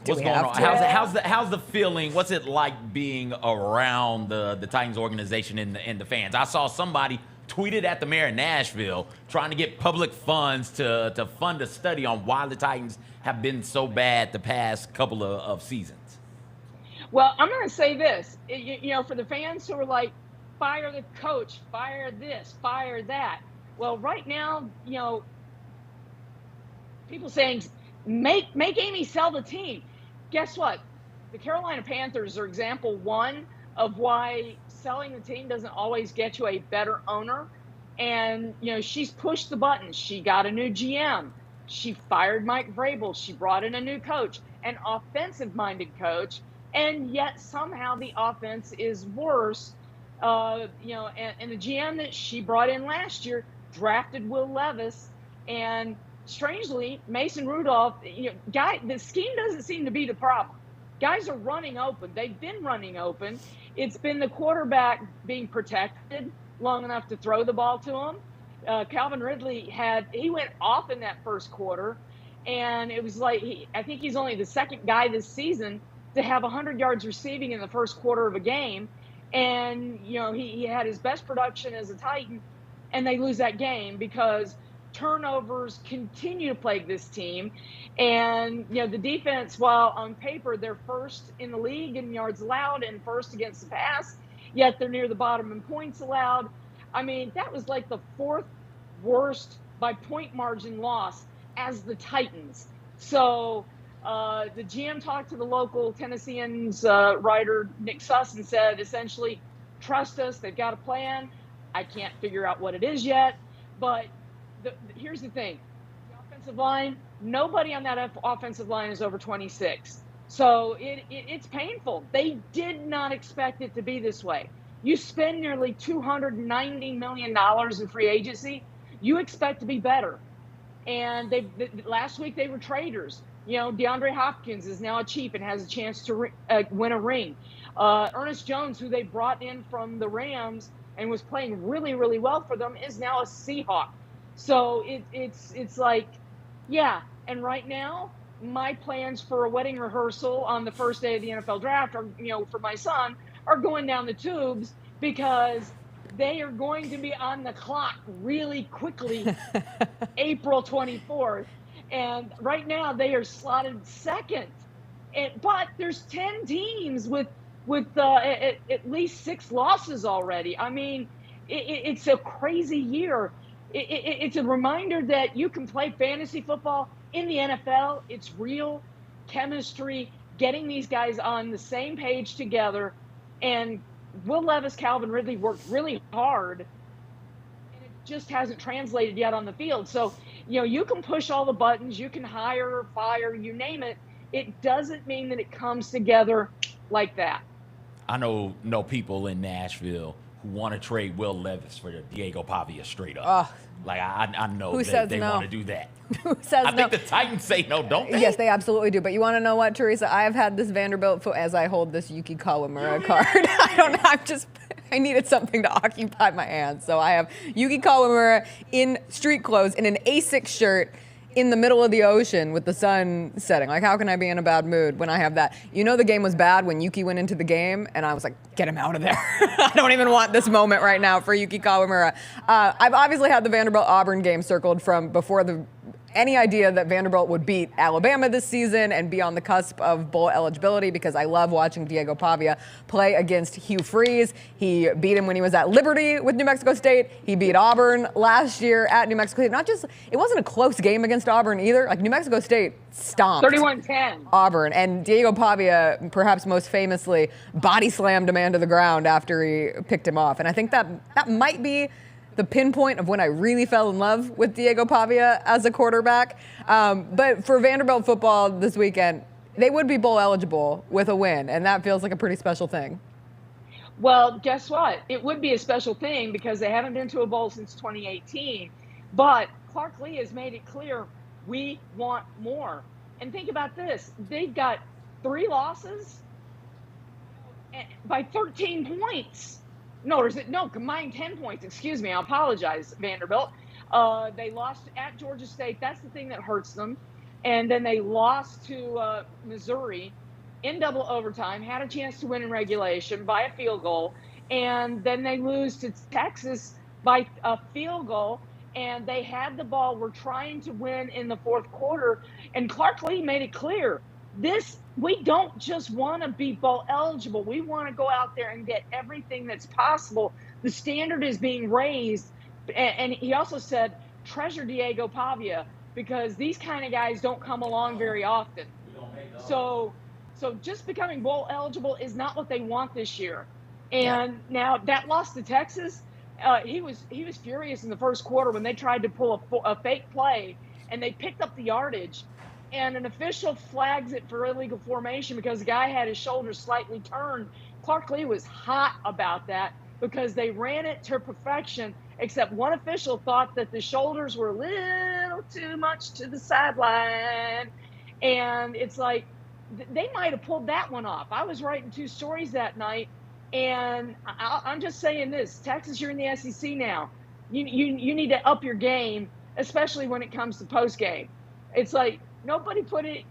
What's going on? How's the feeling? What's it like being around the Titans organization and the fans? I saw somebody tweeted at the mayor of Nashville trying to get public funds to fund a study on why the Titans have been so bad the past couple of seasons. Well, I'm going to say this, for the fans who are like, fire the coach, fire this, fire that. Well, right now, people saying, make Amy sell the team. Guess what? The Carolina Panthers are example one of why selling the team doesn't always get you a better owner. And, she's pushed the buttons. She got a new GM. She fired Mike Vrabel. She brought in a new coach, an offensive-minded coach. And yet somehow the offense is worse. And the GM that she brought in last year drafted Will Levis, and strangely, Mason Rudolph, the scheme doesn't seem to be the problem. Guys are running open. They've been running open. It's been the quarterback being protected long enough to throw the ball to him. Calvin Ridley he went off in that first quarter, and it was I think he's only the second guy this season to have 100 yards receiving in the first quarter of a game. And, he had his best production as a Titan, and they lose that game because turnovers continue to plague this team. And, the defense, while on paper they're first in the league in yards allowed and first against the pass, yet they're near the bottom in points allowed. I mean, that was the 4th worst by point margin loss as the Titans. So the GM talked to the local Tennesseans writer, Nick Suss, and said, essentially, trust us, they've got a plan. I can't figure out what it is yet, but here's the thing. The offensive line, nobody on that offensive line is over 26. So it's painful. They did not expect it to be this way. You spend nearly $290 million in free agency. You expect to be better. And last week they were traders. You know, DeAndre Hopkins is now a Chief and has a chance to win a ring. Ernest Jones, who they brought in from the Rams and was playing really, really well for them, is now a Seahawk. So it's like, yeah. And right now, my plans for a wedding rehearsal on the first day of the NFL draft are, you know, for my son, are going down the tubes because they are going to be on the clock really quickly April 24th. And right now they are slotted second. But there's 10 teams with at least 6 losses already. I mean, it's a crazy year. It's a reminder that you can play fantasy football in the NFL. It's real chemistry, getting these guys on the same page together. And Will Levis, Calvin Ridley worked really hard, and it just hasn't translated yet on the field. So, you know, you can push all the buttons, you can hire, fire, you name it. It doesn't mean that it comes together like that. I know people in Nashville who want to trade Will Levis for Diego Pavia straight up. Like, I know they want to do that. Who says I think the Titans say no, don't they? Yes, they absolutely do. But you want to know what, Teresa? I have had this Vanderbilt foot as I hold this Yuki Kawamura card. I needed something to occupy my hands. So I have Yuki Kawamura in street clothes in an Asics shirt in the middle of the ocean with the sun setting. Like, how can I be in a bad mood when I have that? You know, the game was bad when Yuki went into the game, and I was like, get him out of there. I don't even want this moment right now for Yuki Kawamura. I've obviously had the Vanderbilt-Auburn game circled from before any idea that Vanderbilt would beat Alabama this season and be on the cusp of bowl eligibility, because I love watching Diego Pavia play against Hugh Freeze. He beat him when he was at Liberty with New Mexico State. He beat Auburn last year at New Mexico State. It wasn't a close game against Auburn either. Like, New Mexico State stomped 31-10 Auburn, and Diego Pavia, perhaps most famously, body slammed a man to the ground after he picked him off. And I think that might be the pinpoint of when I really fell in love with Diego Pavia as a quarterback. But for Vanderbilt football this weekend, they would be bowl eligible with a win, and that feels like a pretty special thing. Well, guess what? It would be a special thing because they haven't been to a bowl since 2018. But Clark Lee has made it clear, we want more. And think about this. They've got 3 losses by 13 points. Combined 10 points. Excuse me. I apologize, Vanderbilt. They lost at Georgia State. That's the thing that hurts them. And then they lost to Missouri in double overtime, had a chance to win in regulation by a field goal. And then they lose to Texas by a field goal. And they had the ball. We're trying to win in the fourth quarter. And Clark Lee made it clear. We don't just want to be bowl eligible. We want to go out there and get everything that's possible. The standard is being raised. And he also said, treasure Diego Pavia, because these kind of guys don't come along very often. So just becoming bowl eligible is not what they want this year. And now that loss to Texas, he was furious in the first quarter when they tried to pull a fake play and they picked up the yardage. And an official flags it for illegal formation because the guy had his shoulders slightly turned. Clark Lee was hot about that because they ran it to perfection, except one official thought that the shoulders were a little too much to the sideline. And it's like, they might have pulled that one off. I was writing 2 stories that night, and I'm just saying this. Texas, you're in the SEC now. You need to up your game, especially when it comes to postgame. It's like, nobody put it.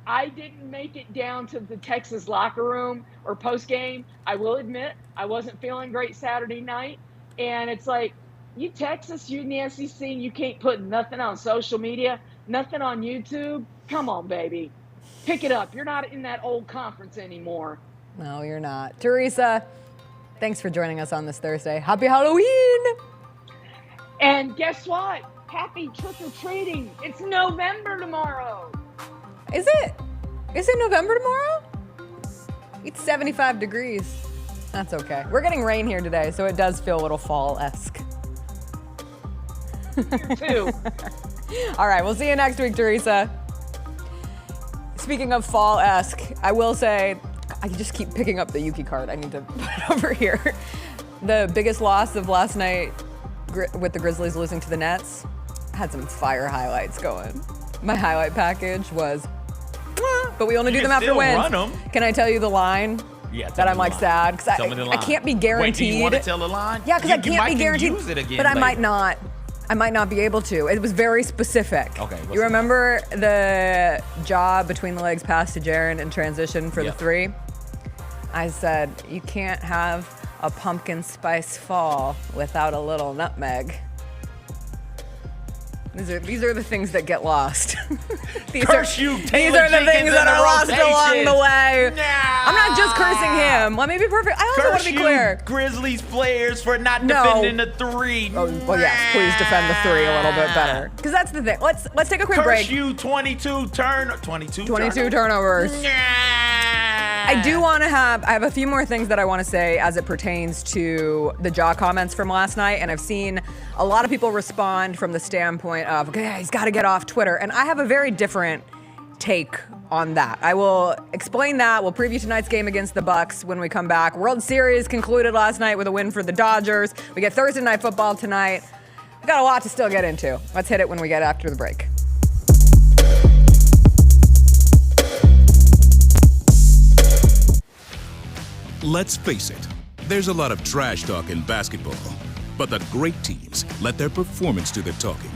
I didn't make it down to the Texas locker room or post game. I will admit I wasn't feeling great Saturday night. And it's like, you Texas, you in the SEC, you can't put nothing on social media, nothing on YouTube. Come on, baby. Pick it up. You're not in that old conference anymore. No, you're not. Teresa, thanks for joining us on this Thursday. Happy Halloween. And guess what? Happy trick-or-treating. It's November tomorrow. Is it? Is it November tomorrow? It's 75 degrees. That's okay. We're getting rain here today, so it does feel a little fall-esque. Here too. All right, we'll see you next week, Teresa. Speaking of fall-esque, I will say, I just keep picking up the Yuki card. I need to put it over here. The biggest loss of last night with the Grizzlies losing to the Nets had some fire highlights going. My highlight package was, but we only do them after wins. Can I tell you the line? Yeah, that I'm like sad because I can't be guaranteed. Wait, do you want to tell the line? Yeah, because I can't be guaranteed. Use it again but I later. might not. I might not be able to. It was very specific. Okay. You remember the jaw between the legs pass to Jaren in transition for the three? I said, you can't have a pumpkin spice fall without a little nutmeg. These are the things that get lost. These are the things that are lost along the way. Nah. I'm not just cursing him. Let me be perfect. I also want to be clear. Grizzlies players for not defending the three. Oh, well, yes, please defend the three a little bit better. Because that's the thing. Let's take a quick break. Curse you, 22 turnovers. I do want to I have a few more things that I want to say as it pertains to the jaw comments from last night. And I've seen a lot of people respond from the standpoint of, okay, he's got to get off Twitter. And I have a very different take on that. I will explain that. We'll preview tonight's game against the Bucks when we come back. World Series concluded last night with a win for the Dodgers. We get Thursday Night Football tonight. We've got a lot to still get into. Let's hit it when we get after the break. Let's face it, there's a lot of trash talk in basketball, but the great teams let their performance do the talking.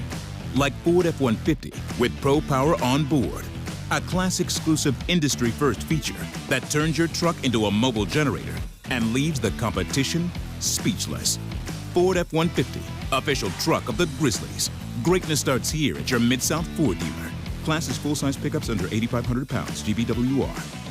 Like Ford F-150 with Pro Power on board, a class-exclusive industry-first feature that turns your truck into a mobile generator and leaves the competition speechless. Ford F-150, official truck of the Grizzlies. Greatness starts here at your Mid-South Ford dealer. Class is full-size pickups under 8,500 pounds, GVWR.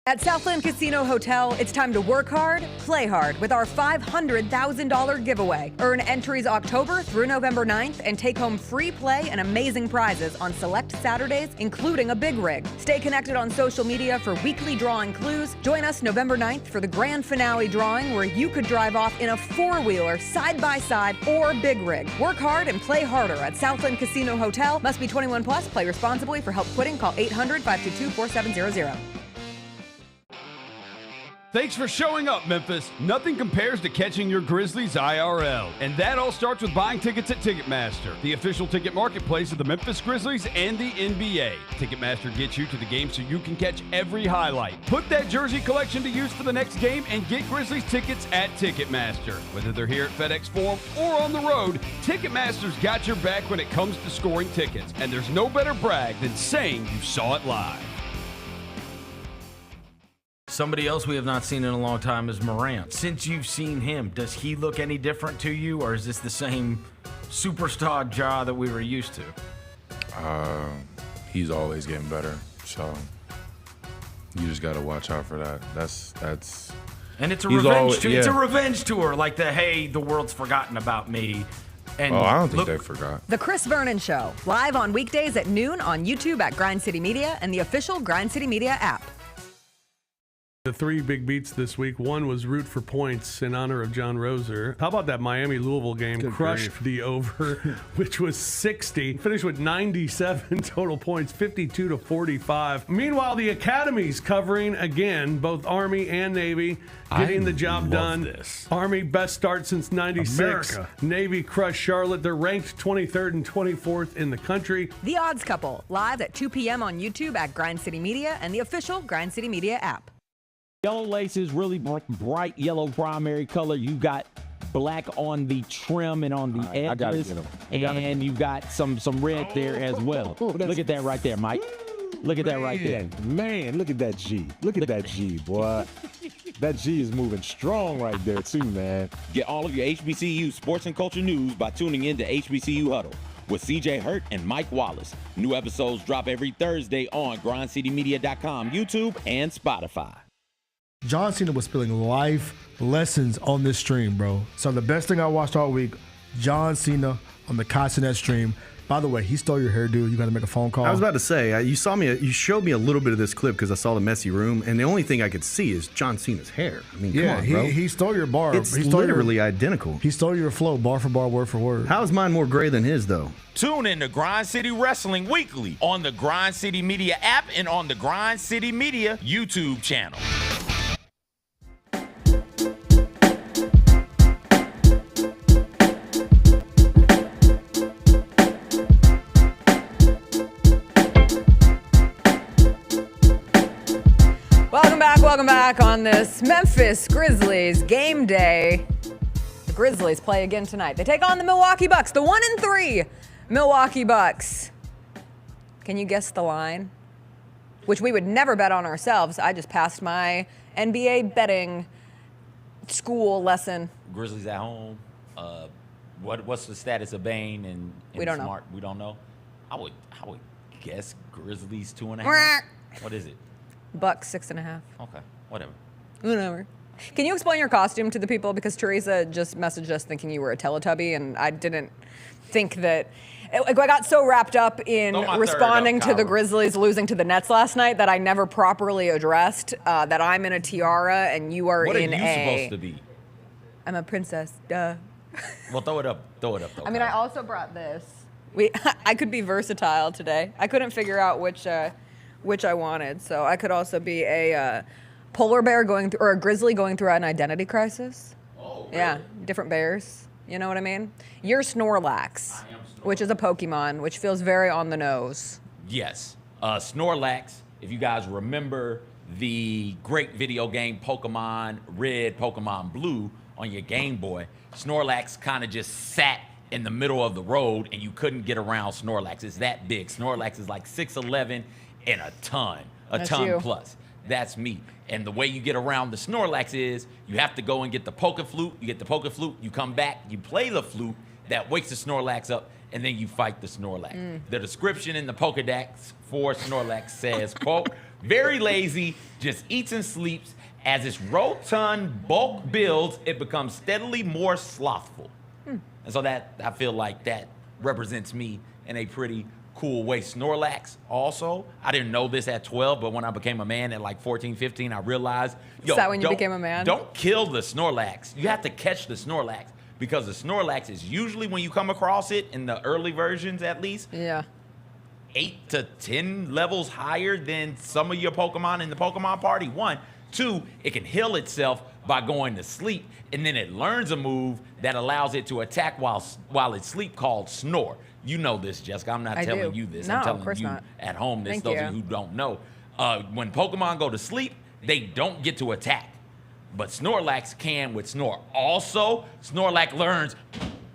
At Southland Casino Hotel, it's time to work hard, play hard with our $500,000 giveaway. Earn entries October through November 9th and take home free play and amazing prizes on select Saturdays, including a big rig. Stay connected on social media for weekly drawing clues. Join us November 9th for the grand finale drawing where you could drive off in a four-wheeler, side-by-side, or big rig. Work hard and play harder at Southland Casino Hotel. Must be 21 plus. Play responsibly. For help quitting, call 800-522-4700. Thanks for showing up, Memphis. Nothing compares to catching your Grizzlies IRL. And that all starts with buying tickets at Ticketmaster, the official ticket marketplace of the Memphis Grizzlies and the NBA. Ticketmaster gets you to the game so you can catch every highlight. Put that jersey collection to use for the next game and get Grizzlies tickets at Ticketmaster. Whether they're here at FedEx Forum or on the road, Ticketmaster's got your back when it comes to scoring tickets. And there's no better brag than saying you saw it live. Somebody else we have not seen in a long time is Morant. Since you've seen him, does he look any different to you, or is this the same superstar jaw that we were used to? He's always getting better, so you just got to watch out for that. That's. And it's a revenge tour. Yeah. It's a revenge tour, like hey, the world's forgotten about me. And I don't think they forgot. The Chris Vernon Show, live on weekdays at noon on YouTube at Grind City Media and the official Grind City Media app. The three big beats this week. One was root for points in honor of John Roser. How about that Miami-Louisville game? Good Crushed grief. the over, which was 60. Finished with 97 total points, 52-45. Meanwhile, the Academy's covering again, both Army and Navy, getting the job done. This. Army, best start since 96. America. Navy crushed Charlotte. They're ranked 23rd and 24th in the country. The Odds Couple, live at 2 p.m. on YouTube at Grind City Media and the official Grind City Media app. Yellow laces, really bright yellow primary color. You got black on the trim and on the edges. I gotta get 'em. And you got some red there as well. Look at that right there, Mike. Look at that right there. Man, look at that G. Look at that G, boy. That G is moving strong right there, too, man. Get all of your HBCU sports and culture news by tuning in to HBCU Huddle with CJ Hurt and Mike Wallace. New episodes drop every Thursday on grindcitymedia.com, YouTube, and Spotify. John Cena was spilling life lessons on this stream, bro. So the best thing I watched all week, John Cena on the Cassinet stream. By the way, he stole your hairdo. You got to make a phone call. I was about to say, you showed me a little bit of this clip because I saw the messy room, and the only thing I could see is John Cena's hair. I mean, come on, bro. He stole your bar. It's he stole literally identical. He stole your flow, bar for bar, word for word. How is mine more gray than his, though? Tune in to Grind City Wrestling weekly on the Grind City Media app and on the Grind City Media YouTube channel. Welcome back on this Memphis Grizzlies game day. The Grizzlies play again tonight. They take on the Milwaukee Bucks, the 1-3 Milwaukee Bucks. Can you guess the line? Which we would never bet on ourselves. I just passed my NBA betting school lesson. Grizzlies at home. What's the status of Bane and we don't Smart? know. We don't know. I would guess Grizzlies 2.5. What is it? Bucks 6.5. Okay, whatever. Can you explain your costume to the people? Because Teresa just messaged us thinking you were a Teletubby, and I didn't think that. I got so wrapped up in responding to the Grizzlies losing to the Nets last night that I never properly addressed that I'm in a tiara and you are What in are you supposed to be? I'm a princess. Duh. Well, throw it up. Though, I mean, I also brought this. I could be versatile today. I couldn't figure out which I wanted. So I could also be a polar bear or a grizzly going through an identity crisis. Oh, really? Yeah, different bears. You know what I mean? You're Snorlax, which is a Pokemon, which feels very on the nose. Yes. Snorlax, if you guys remember the great video game Pokemon Red, Pokemon Blue on your Game Boy, Snorlax kind of just sat in the middle of the road and you couldn't get around Snorlax. It's that big. Snorlax is like 6'11" and a ton plus. That's me. And the way you get around the Snorlax is you have to go and get the Poké Flute. You get the Poké Flute, you come back, you play the flute, that wakes the Snorlax up, and then you fight the Snorlax. The description in the Pokédex for Snorlax says, quote, very lazy, just eats and sleeps. As its rotund bulk builds, it becomes steadily more slothful. And so that, I feel like that represents me in a pretty cool way. Snorlax also, I didn't know this at 12, but when I became a man at like 14, 15, I realized, is that when you became a man? Don't kill the Snorlax. You have to catch the Snorlax because the Snorlax is usually, when you come across it, in the early versions at least, 8 to 10 levels higher than some of your Pokemon in the Pokemon party. 1. 2, it can heal itself by going to sleep, and then it learns a move that allows it to attack while it's sleep called Snore. You know this, Jessica. I'm not telling you this. No, I'm telling of course you not. at home this. Thank Those you. of you who don't know. When Pokemon go to sleep, they don't get to attack. But Snorlax can with Snore. Also, Snorlax learns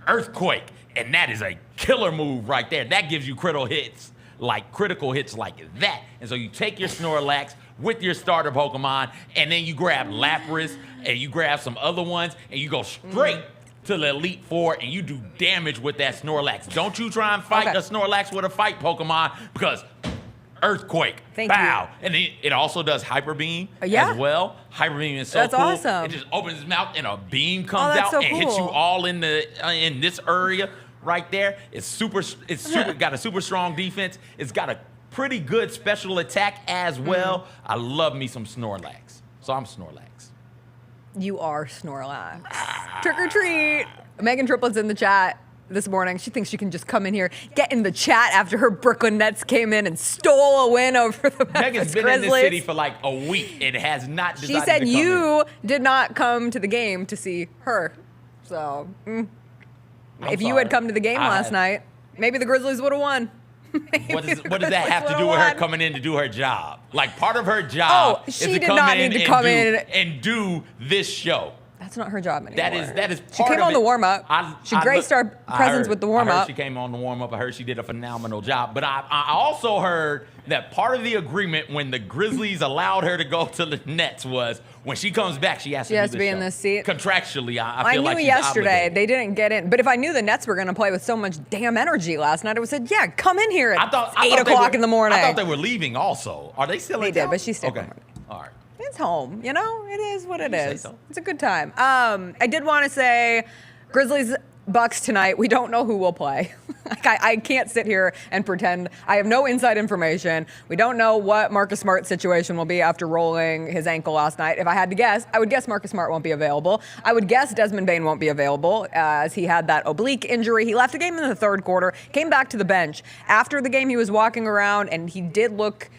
Earthquake, and that is a killer move right there. That gives you critical hits like that. And so you take your Snorlax with your starter Pokemon, and then you grab Lapras, and you grab some other ones, and you go straight to the Elite Four, and you do damage with that Snorlax. Don't you try and fight the Snorlax with a fight Pokemon, because Earthquake, bow. And then it also does Hyper Beam as well. Hyper Beam is so cool. That's awesome. It just opens its mouth, and a beam comes that's out so and hits you cool. all in this area right there. It's super got a super strong defense. It's got a pretty good special attack as well. I love me some Snorlax. So I'm Snorlax. You are Snorlax. Trick or treat. Megan Triplett's in the chat this morning. She thinks she can just come in here, get in the chat after her Brooklyn Nets came in and stole a win over the Memphis Megan's been Grizzlies. in this city for like a week and has not decided She said to come you did not come to the game to see her. So, if you had come to the game last night, maybe the Grizzlies would have won. What does that have to do with her coming in to do her job? Like, part of her job is to come in and do this show. That's not her job anymore. That is part She came of on it. the warm-up. She graced our presence with the I warm-up. heard she came on the warm-up. I heard she did a phenomenal job. But I also heard that part of the agreement when the Grizzlies allowed her to go to the Nets was when she comes back, she has to be in this seat. Contractually, I feel knew like she's yesterday obligated. they didn't get in. But if I knew the Nets were going to play with so much damn energy last night, I would have said, yeah, come in here at 8 o'clock in the morning. I thought they were leaving also. Are they still in They town? did, but she stayed. Okay. All right. It's home, you know? It is what it You say is. so. It's a good time. I did want to say Grizzlies Bucks tonight. We don't know who will play. I can't sit here and pretend. I have no inside information. We don't know what Marcus Smart's situation will be after rolling his ankle last night. If I had to guess, I would guess Marcus Smart won't be available. I would guess Desmond Bane won't be available as he had that oblique injury. He left the game in the third quarter, came back to the bench. After the game, he was walking around, and he did look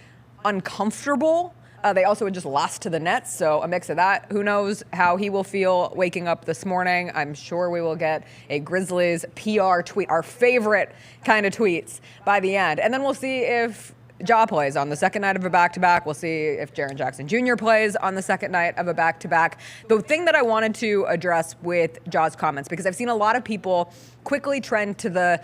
uncomfortable. They also had just lost to the Nets, so a mix of that. Who knows how he will feel waking up this morning. I'm sure we will get a Grizzlies PR tweet, our favorite kind of tweets, by the end. And then we'll see if Ja plays on the second night of a back-to-back. We'll see if Jaren Jackson Jr. plays on the second night of a back-to-back. The thing that I wanted to address with Ja's comments, because I've seen a lot of people quickly trend to the,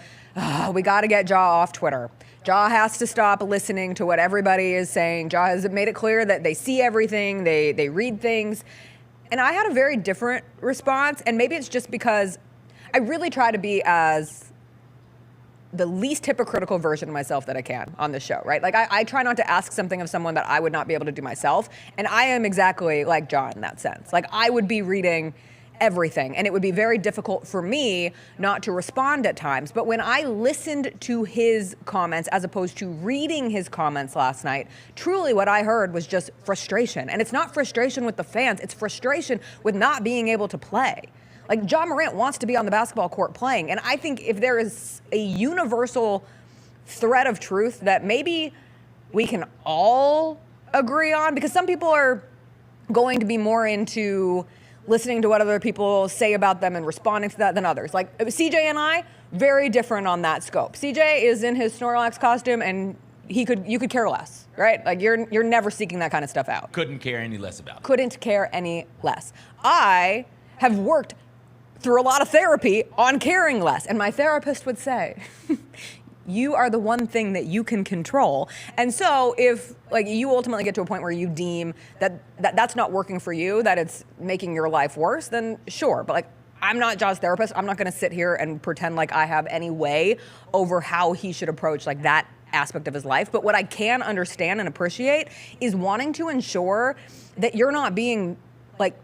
we got to get Ja off Twitter. Ja has to stop listening to what everybody is saying. Ja has made it clear that they see everything, they read things. And I had a very different response, and maybe it's just because I really try to be as the least hypocritical version of myself that I can on this show, right? Like, I try not to ask something of someone that I would not be able to do myself, and I am exactly like Ja in that sense. Like, I would be reading everything, and it would be very difficult for me not to respond at times. But when I listened to his comments as opposed to reading his comments last night, truly what I heard was just frustration. And it's not frustration with the fans, it's frustration with not being able to play. Like, Ja Morant wants to be on the basketball court playing, and I think if there is a universal thread of truth that maybe we can all agree on, because some people are going to be more into listening to what other people say about them and responding to that than others. Like, CJ and I, very different on that scope. CJ is in his Snorlax costume, and you could care less, right? Like, you're never seeking that kind of stuff out. Couldn't care any less about it. Couldn't care any less. I have worked through a lot of therapy on caring less, and my therapist would say, you are the one thing that you can control. And so if, like, you ultimately get to a point where you deem that that's not working for you, that it's making your life worse, then sure. But, like, I'm not Ja's therapist. I'm not going to sit here and pretend like I have any way over how he should approach, like, that aspect of his life. But what I can understand and appreciate is wanting to ensure that you're not being, like,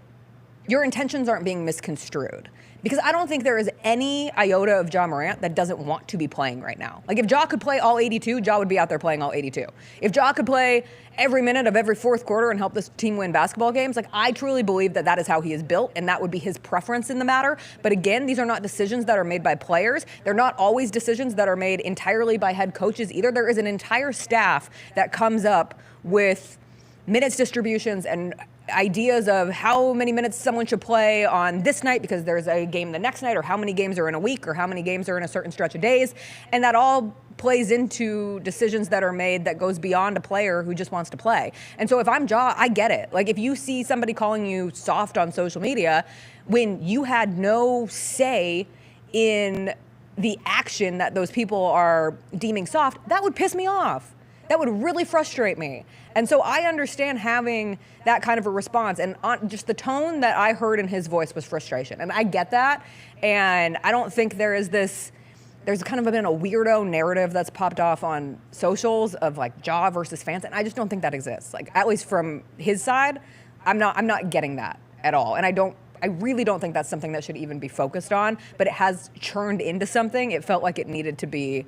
your intentions aren't being misconstrued. Because I don't think there is any iota of Ja Morant that doesn't want to be playing right now. Like, if Ja could play all 82, Ja would be out there playing all 82. If Ja could play every minute of every fourth quarter and help this team win basketball games, like, I truly believe that that is how he is built, and that would be his preference in the matter. But again, these are not decisions that are made by players. They're not always decisions that are made entirely by head coaches either. There is an entire staff that comes up with minutes distributions and ideas of how many minutes someone should play on this night because there's a game the next night, or how many games are in a week, or how many games are in a certain stretch of days. And that all plays into decisions that are made that goes beyond a player who just wants to play. And so if I'm Ja, I get it. Like, if you see somebody calling you soft on social media when you had no say in the action that those people are deeming soft, that would piss me off. That would really frustrate me. And so I understand having that kind of a response. And just the tone that I heard in his voice was frustration. And I get that. And I don't think there's kind of been a weirdo narrative that's popped off on socials of, like, Ja versus fans. And I just don't think that exists. Like, at least from his side, I'm not getting that at all. And I really don't think that's something that should even be focused on. But it has churned into something. It felt like it needed to be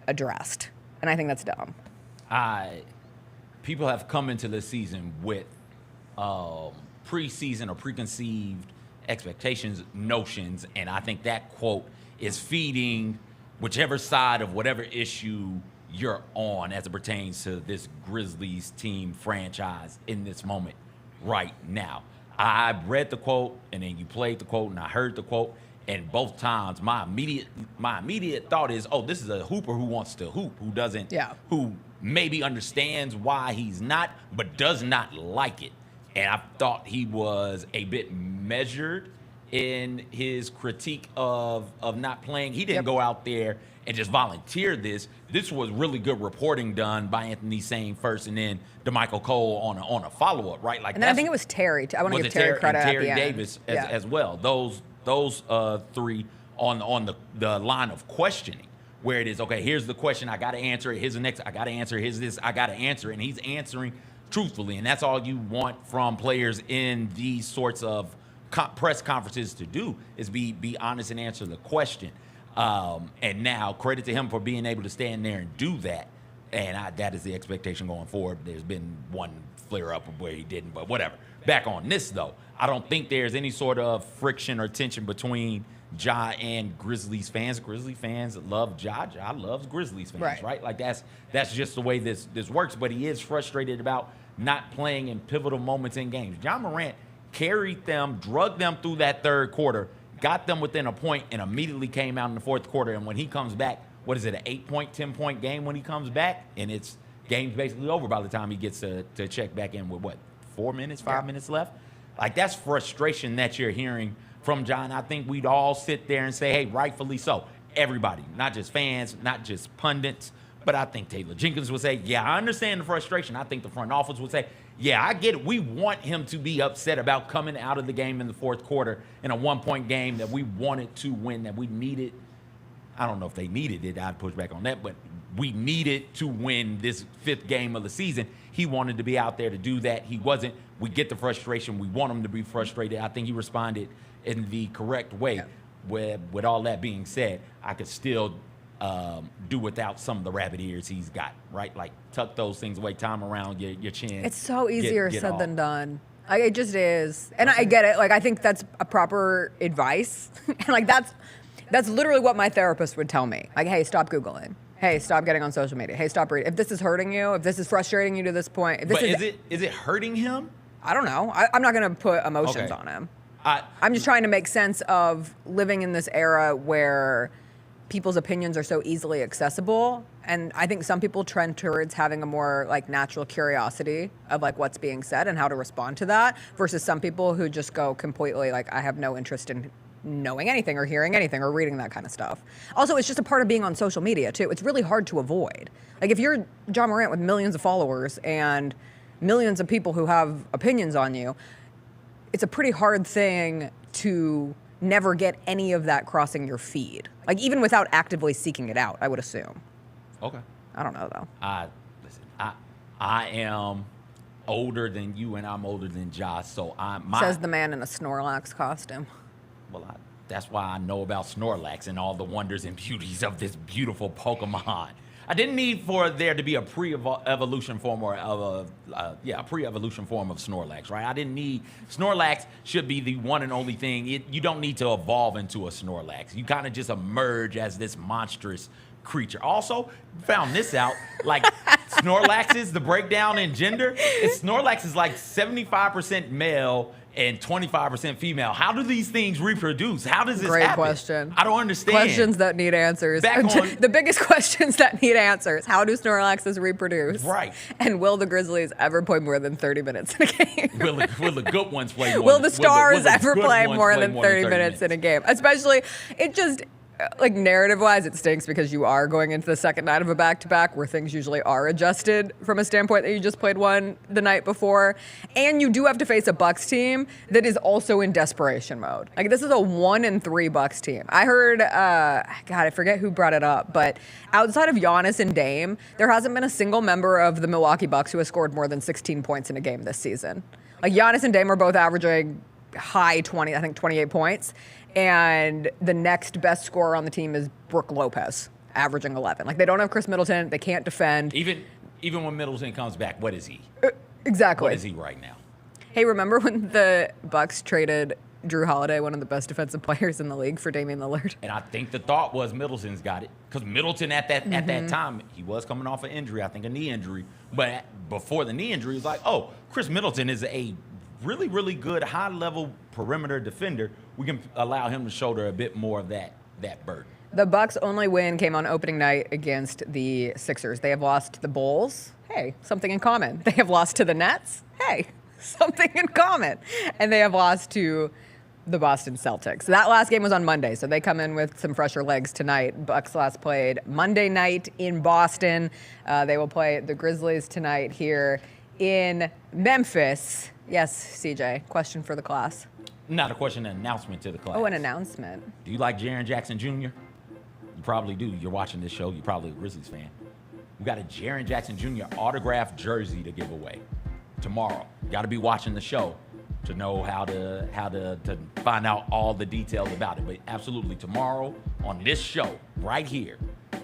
addressed. And I think that's dumb. People have come into this season with preseason or preconceived expectations, notions, and I think that quote is feeding whichever side of whatever issue you're on as it pertains to this Grizzlies team franchise in this moment right now. I read the quote, and then you played the quote, and I heard the quote, and both times my immediate thought is, oh, this is a hooper who wants to hoop, who maybe understands why he's not, but does not like it. And I thought he was a bit measured in his critique of not playing. He didn't go out there and just volunteer this. This was really good reporting done by Anthony Sane first, and then DeMichael Cole on a follow-up, right? Like, and then I think it was Terry. I want to give Terry credit and Terry at the end. Davis as well. Those three on the line of questioning, where it is, okay, here's the question, I got to answer it. Here's the next, I got to answer it. Here's this, I got to answer it. And he's answering truthfully, and that's all you want from players in these sorts of press conferences to do is be honest and answer the question. And now credit to him for being able to stand there and do that. And that is the expectation going forward. There's been one flare up where he didn't, but whatever. Back on this, though, I don't think there's any sort of friction or tension between Ja and Grizzlies fans. Grizzly fans love Ja. Ja loves Grizzlies fans, right? Like that's just the way this works. But he is frustrated about not playing in pivotal moments in games. Ja Morant carried them, drugged them through that third quarter, got them within a point, and immediately came out in the fourth quarter. And when he comes back, what is it, an 8-point, 10-point game when he comes back? And it's game's basically over by the time he gets to check back in with, 5 minutes left? Like, that's frustration that you're hearing from John. I think we'd all sit there and say, hey, rightfully so. Everybody, not just fans, not just pundits, but I think Taylor Jenkins would say, yeah, I understand the frustration. I think the front office would say, yeah, I get it. We want him to be upset about coming out of the game in the fourth quarter in a 1-point game that we wanted to win, that we needed. I don't know if they needed it. I'd push back on that, but we needed to win this 5th game of the season. He wanted to be out there to do that. He wasn't. We get the frustration. We want him to be frustrated. I think he responded in the correct way. Yeah. With all that being said, I could still do without some of the rabbit ears he's got, right? Like, tuck those things away, time around your chin. It's so easier said than done. Like, it just is. And I get it. Like, I think that's a proper advice. And, like, that's literally what my therapist would tell me. Like, hey, stop Googling. Hey, stop getting on social media. Hey, stop reading. If this is hurting you, if this is frustrating you to this point. If this is it hurting him? I don't know. I'm not going to put emotions on him. I'm just trying to make sense of living in this era where people's opinions are so easily accessible. And I think some people trend towards having a more like natural curiosity of like what's being said and how to respond to that versus some people who just go completely like, I have no interest in knowing anything or hearing anything or reading that kind of stuff. Also, it's just a part of being on social media too. It's really hard to avoid. Like if you're Ja Morant with millions of followers and millions of people who have opinions on you, it's a pretty hard thing to never get any of that crossing your feed. Like even without actively seeking it out, I would assume. Okay. I don't know though. Listen, I am older than you and I'm older than Ja, so says the man in a Snorlax costume. Well, that's why I know about Snorlax and all the wonders and beauties of this beautiful Pokemon. I didn't need for there to be a pre-evolution form or a pre-evolution form of Snorlax, right? I didn't need Snorlax should be the one and only thing. You don't need to evolve into a Snorlax. You kind of just emerge as this monstrous creature. Also, found this out, like Snorlax is the breakdown in gender. Snorlax is like 75% male and 25% female. How do these things reproduce? How does this happen? Great question. I don't understand. Questions that need answers. The biggest questions that need answers. How do Snorlaxes reproduce? Right. And will the Grizzlies ever play more than 30 minutes in a game? Will the good ones play more? Will the Stars ever play more than 30 minutes in a game? Especially, it just... like narrative-wise, it stinks because you are going into the second night of a back-to-back where things usually are adjusted from a standpoint that you just played one the night before. And you do have to face a Bucks team that is also in desperation mode. Like, this is a 1-3 Bucks team. I heard, I forget who brought it up, but outside of Giannis and Dame, there hasn't been a single member of the Milwaukee Bucks who has scored more than 16 points in a game this season. Like, Giannis and Dame are both averaging high 20, I think 28 points. And the next best scorer on the team is Brook Lopez, averaging 11. Like, they don't have Chris Middleton. They can't defend. Even when Middleton comes back, what is he? Exactly. What is he right now? Hey, remember when the Bucks traded Drew Holiday, one of the best defensive players in the league, for Damian Lillard? And I think the thought was Middleton's got it. Because Middleton at that time, he was coming off an injury, I think a knee injury. But before the knee injury, it was like, oh, Chris Middleton is a really, really good high-level perimeter defender. We can allow him to shoulder a bit more of that burden. The Bucks' only win came on opening night against the Sixers. They have lost to the Bulls. Hey, something in common. They have lost to the Nets. Hey, something in common. And they have lost to the Boston Celtics. That last game was on Monday, so they come in with some fresher legs tonight. Bucks last played Monday night in Boston. They will play the Grizzlies tonight here in Memphis. Yes, CJ, question for the class. Not a question, an announcement to the class. Oh, an announcement. Do you like Jaren Jackson Jr.? You probably do. You're watching this show. You're probably a Grizzlies fan. We got a Jaren Jackson Jr. autographed jersey to give away tomorrow. You got to be watching the show. to know how to find out all the details about it. But absolutely, tomorrow on this show right here,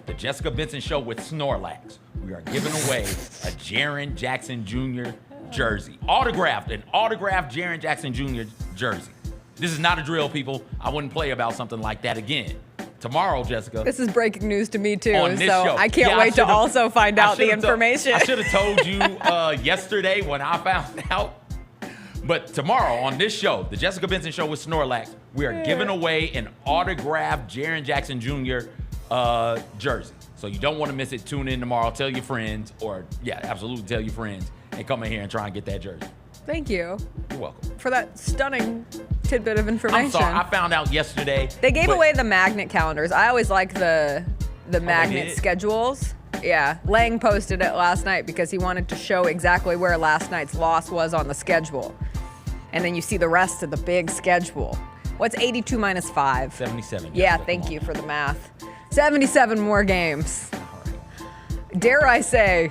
the Jessica Benson Show with Snorlax, we are giving away a Jaren Jackson Jr. jersey. An autographed Jaren Jackson Jr. jersey. This is not a drill, people. I wouldn't play about something like that again. Tomorrow, Jessica. This is breaking news to me, too. On this so show. I can't wait to also find out the information. I should have told you yesterday when I found out. But tomorrow on this show, the Jessica Benson Show with Snorlax, we are giving away an autographed Jaren Jackson Jr. Jersey. So you don't want to miss it. Tune in tomorrow. Tell your friends, absolutely tell your friends, and come in here and try and get that jersey. Thank you. You're welcome. For that stunning tidbit of information. I'm sorry, I found out yesterday. They gave away the magnet calendars. I always like the magnet schedules. Yeah, Lang posted it last night because he wanted to show exactly where last night's loss was on the schedule. And then you see the rest of the big schedule. What's 82 minus 5? 77. Yeah, thank you for the math. 77 more games. Dare I say,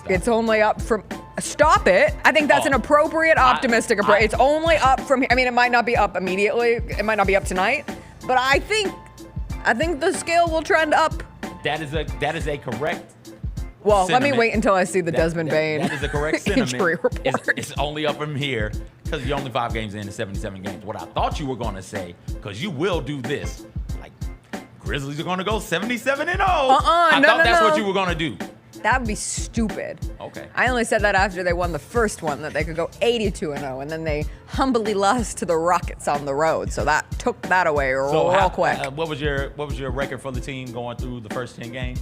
it's only up from... Stop it. I think that's an appropriate, optimistic approach. It's only up from here. I mean, it might not be up immediately. It might not be up tonight. But I think the scale will trend up. That is a correct Well, sentiment. let me wait until I see the Desmond Bain That is a correct sentiment. injury report. It's only up from here because you're only 5 games into 77 games. What I thought you were going to say, because you will do this, like Grizzlies are going to go 77-0. I thought that's what you were going to do. That would be stupid. Okay. I only said that after they won the first one, that they could go 82-0, and then they humbly lost to the Rockets on the road. So that took that away real quick. What was your record for the team going through the first 10 games?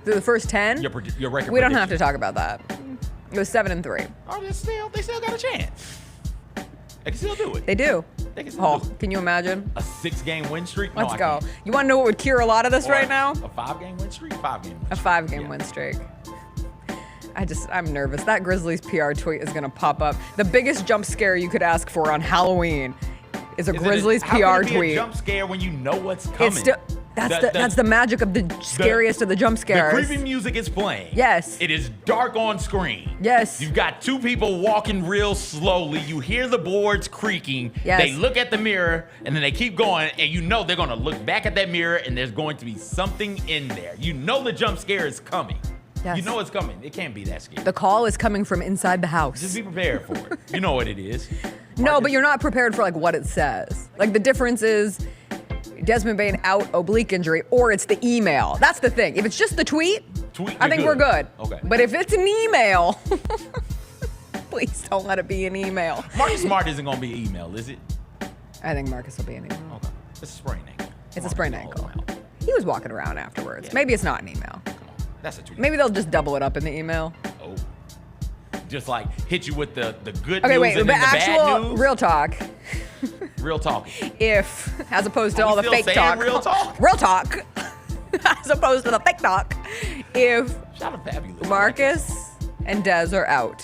Through the first 10? Your record. We don't have to talk about that. It was 7-3. Oh, they still got a chance. They can still do it. They do. They can still do it. Can you imagine? A 6-game win streak? Let's go. You want to know what would cure a lot of this right now? A 5-game win streak? 5-game win streak. A 5-game win streak. I'm nervous. That Grizzlies PR tweet is going to pop up. The biggest jump scare you could ask for on Halloween is a Grizzlies PR how can it be tweet. A jump scare when you know what's coming. That's the magic of the scariest of the jump scares. The creepy music is playing. Yes. It is dark on screen. Yes. You've got 2 people walking real slowly. You hear the boards creaking. Yes. They look at the mirror, and then they keep going, and you know they're going to look back at that mirror, and there's going to be something in there. You know the jump scare is coming. Yes. You know it's coming. It can't be that scary. The call is coming from inside the house. Just be prepared for it. You know what it is. No, but you're not prepared for what it says. Like the difference is Desmond Bain out, oblique injury, or it's the email. That's the thing. If it's just the tweet, I think we're good. Okay. But if it's an email, please don't let it be an email. Marcus Smart isn't going to be an email, is it? I think Marcus will be an email. Okay. It's a sprained ankle. It's a sprained ankle. He was walking around afterwards. Yeah. Maybe it's not an email. That's a tweet. Maybe they'll just double it up in the email. Oh. Just hit you with the good okay, news wait, and but then the bad news. Real talk. Real talk. If, as opposed to all the fake talk. Real talk? Real talk. As opposed to the fake talk. If Marcus and Dez are out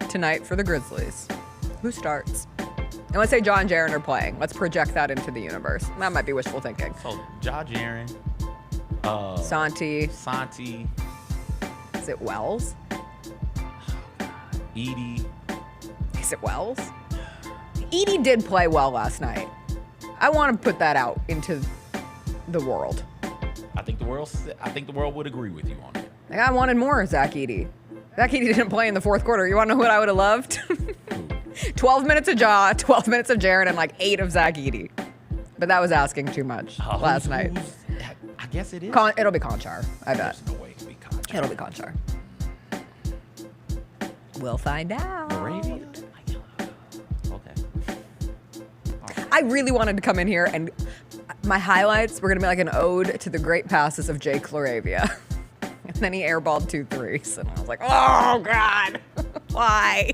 tonight for the Grizzlies, who starts? And let's say John Jaren are playing. Let's project that into the universe. That might be wishful thinking. So, John Jaren. Santi. Is it Wells? Edie. Is it Wells? Edie did play well last night. I want to put that out into the world. I think the world would agree with you on it. I wanted more Zach Edey. Zach Edey didn't play in the fourth quarter. You want to know what I would have loved? 12 minutes of Ja, 12 minutes of Jaren, and 8 of Zach Edey. But that was asking too much last night. I guess it is. It'll be Conchar, I bet. There's no way it'll be Conchar. It'll be Conchar. We'll find out. Moravian? Okay. I really wanted to come in here and my highlights were going to be an ode to the great passes of Jake Laravia. And then he airballed 2 threes. And I was like, oh, God. Why?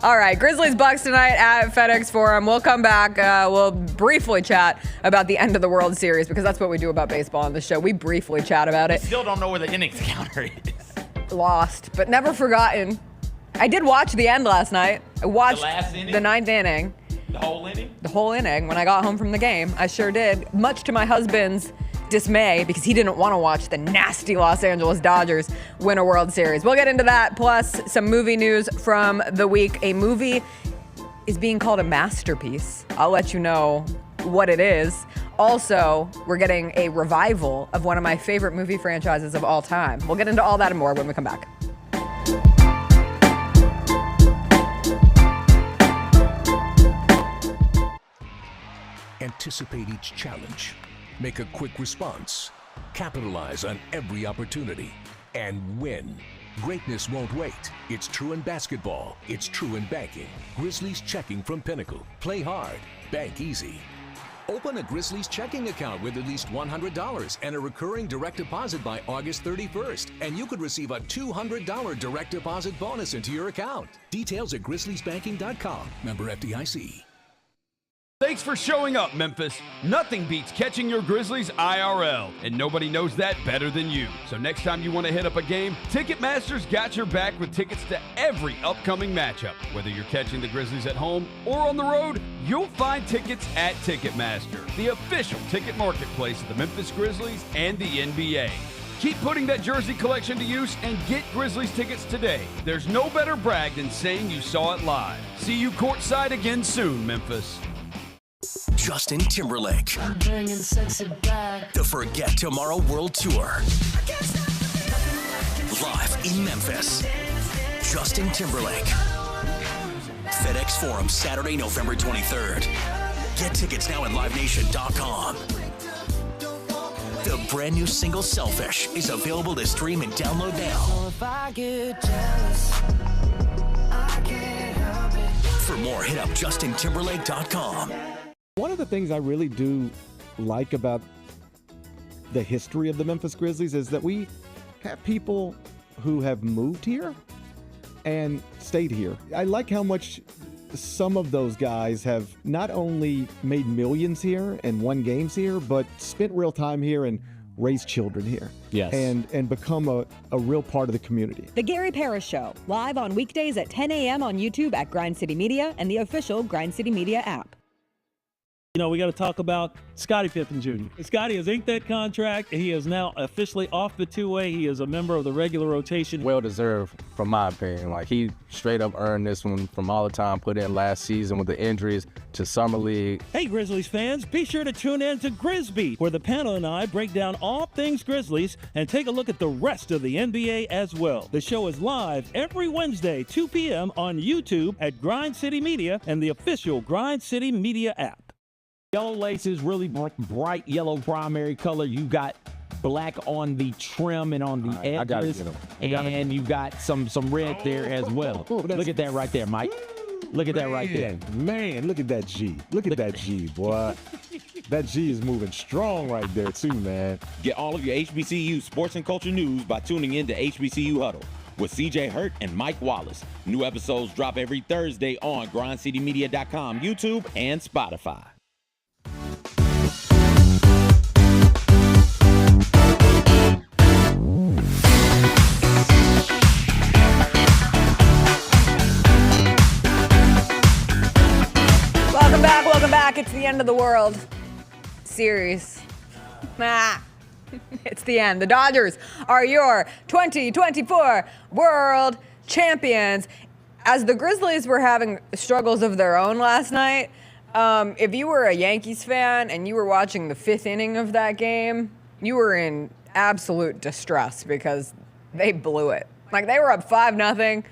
All right, Grizzlies Bucks tonight at FedEx Forum. We'll come back. We'll briefly chat about the end of the World Series because that's what we do about baseball on the show. We briefly chat about it. Still don't know where the innings counter is. Lost, but never forgotten. I did watch the end last night. I watched the 9th inning. The whole inning? The whole inning when I got home from the game. I sure did, much to my husband's dismay because he didn't want to watch the nasty Los Angeles Dodgers win a World Series. We'll get into that, plus some movie news from the week. A movie is being called a masterpiece. I'll let you know what it is. Also, we're getting a revival of one of my favorite movie franchises of all time. We'll get into all that and more when we come back. Anticipate each challenge. Make a quick response. Capitalize on every opportunity. And win. Greatness won't wait. It's true in basketball. It's true in banking. Grizzlies checking from Pinnacle. Play hard. Bank easy. Open a Grizzlies checking account with at least $100 and a recurring direct deposit by August 31st, and you could receive a $200 direct deposit bonus into your account. Details at grizzliesbanking.com. Member FDIC. Thanks for showing up, Memphis. Nothing beats catching your Grizzlies IRL, and nobody knows that better than you. So next time you want to hit up a game, Ticketmaster's got your back with tickets to every upcoming matchup. Whether you're catching the Grizzlies at home or on the road, you'll find tickets at Ticketmaster, the official ticket marketplace of the Memphis Grizzlies and the NBA. Keep putting that jersey collection to use and get Grizzlies tickets today. There's no better brag than saying you saw it live. See you courtside again soon, Memphis. Justin Timberlake. I'm bringing sexy back. The Forget Tomorrow World Tour. Live in Memphis. Justin Timberlake. FedEx Forum, Saturday, November 23rd. Get tickets now at livenation.com. The brand new single Selfish is available to stream and download now. For more, hit up justintimberlake.com. One of the things I really do like about the history of the Memphis Grizzlies is that we have people who have moved here and stayed here. I like how much some of those guys have not only made millions here and won games here, but spent real time here and raised children here. Yes. And become a real part of the community. The Gary Parrish Show, live on weekdays at 10 a.m. on YouTube at Grind City Media and the official Grind City Media app. You know, we got to talk about Scottie Pippen Jr. Scottie has inked that contract, and he is now officially off the two-way. He is a member of the regular rotation. Well-deserved, from my opinion. Like, he straight up earned this one from all the time put in last season with the injuries to Summer League. Hey, Grizzlies fans, be sure to tune in to Grizzbeat, where the panel and I break down all things Grizzlies and take a look at the rest of the NBA as well. The show is live every Wednesday, 2 p.m. on YouTube at Grind City Media and the official Grind City Media app. Yellow laces, really bright yellow primary color. You got black on the trim and on the edges. And you got some red there as well. Look at that right there, Mike. Look at that right there. Man, look at that G. Look at that G, boy. That G is moving strong right there, too, man. Get all of your HBCU sports and culture news by tuning in to HBCU Huddle with CJ Hurt and Mike Wallace. New episodes drop every Thursday on grindcitymedia.com, YouTube, and Spotify. Welcome back. It's the end of the world series. It's the end. The Dodgers are your 2024 world champions. As the Grizzlies were having struggles of their own last night, if you were a Yankees fan and you were watching the fifth inning of that game, you were in absolute distress because they blew it. Like, they were up 5-0,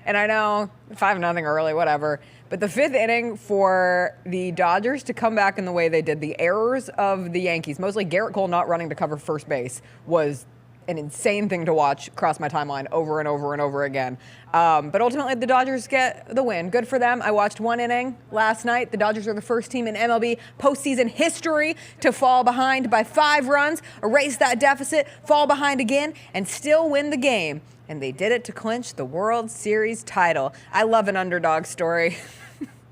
and I know 5-0 early, whatever. But the fifth inning, for the Dodgers to come back in the way they did, the errors of the Yankees, mostly Garrett Cole not running to cover first base, was an insane thing to watch across my timeline over and over and over again. But ultimately, the Dodgers get the win. Good for them. I watched one inning last night. The Dodgers are the first team in MLB postseason history to fall behind by 5 runs, erase that deficit, fall behind again, and still win the game. And they did it to clinch the World Series title. I love an underdog story.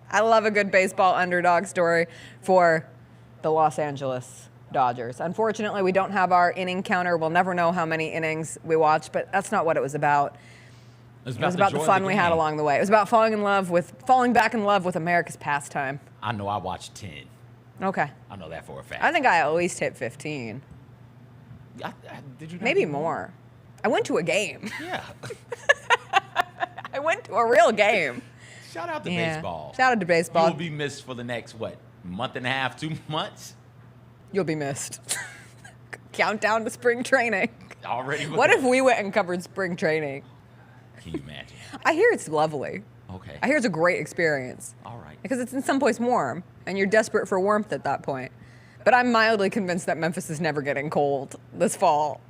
I love a good baseball underdog story for the Los Angeles Dodgers. Unfortunately, we don't have our inning counter. We'll never know how many innings we watched, but that's not what it was about. It was about the fun we had along the way. It was about falling back in love with America's pastime. I know I watched 10. Okay. I know that for a fact. I think I at least hit 15. Did you? Maybe more. I went to a game. Yeah. I went to a real game. Shout out to Yeah. baseball. Shout out to baseball. You'll be missed for the next, month and a half, 2 months? You'll be missed. Countdown to spring training. Already. What if we went and covered spring training? Can you imagine? I hear it's lovely. Okay. I hear it's a great experience. All right. Because it's in someplace warm, and you're desperate for warmth at that point. But I'm mildly convinced that Memphis is never getting cold this fall.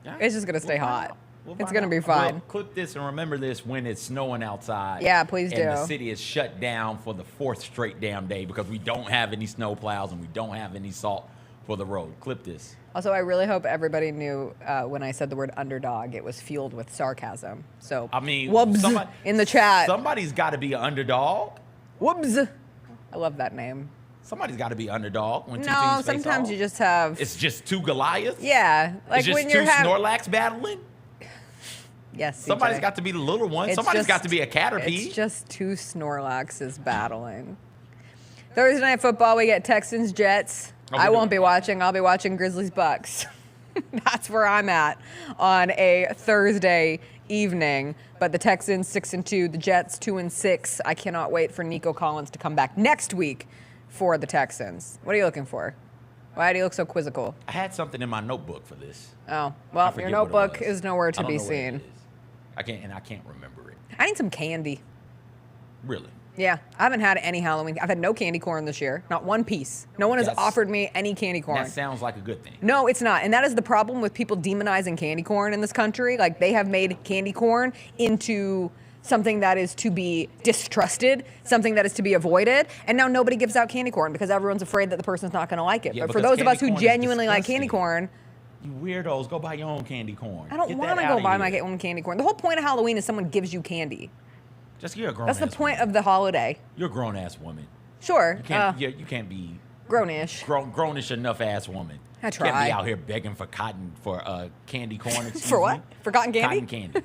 Yeah. It's just going to stay hot. We'll It's find going to out. be fine. Well, clip this and remember this when it's snowing outside. Yeah, please and the do. city is shut down for the 4th straight damn day because we don't have any snow plows and we don't have any salt for the road. Clip this. Also, I really hope everybody knew when I said the word underdog, it was fueled with sarcasm. So, I mean, whoobs in the chat. Somebody's got to be an underdog. Whoobs. I love that name. Somebody's got to be underdog when two No, teams face sometimes off. you just have. It's just 2 Goliaths? Yeah, like it's just when 2 you're having. Snorlax battling? Yes. Somebody's CJ. got to be the little one. It's Somebody's got just- to be a Caterpie. It's just 2 Snorlaxes battling. Thursday night football, we get Texans Jets. Oh, I won't be watching. I'll be watching Grizzlies Bucks. That's where I'm at on a Thursday evening. But the Texans 6-2, the Jets 2-6. I cannot wait for Nico Collins to come back next week for the Texans. What are you looking for? Why do you look so quizzical? I had something in my notebook for this. Oh, I well, forget your what it notebook was. is nowhere I to don't be know what it seen. is. I can't remember it. I need some candy. Really? Yeah, I haven't had any Halloween. I've had no candy corn this year, not one piece. No one has That's- offered me any candy corn. That sounds like a good thing. No, it's not. And that is the problem with people demonizing candy corn in this country. Like, they have made candy corn into something that is to be distrusted, something that is to be avoided. And now nobody gives out candy corn because everyone's afraid that the person's not going to like it. Yeah, but for because those of us candy who corn is genuinely like candy disgusting. corn, You weirdos, go buy your own candy corn. I don't Get want that to outta go buy here. my own candy corn. The whole point of Halloween is someone gives you candy. Just you're a grown. That's the point of the holiday. You're a grown ass woman. Sure. You can't. You can't be Grownish. grownish enough ass woman. I You can't try. be out here begging for candy corn. For what? For cotton candy? Cotton candy.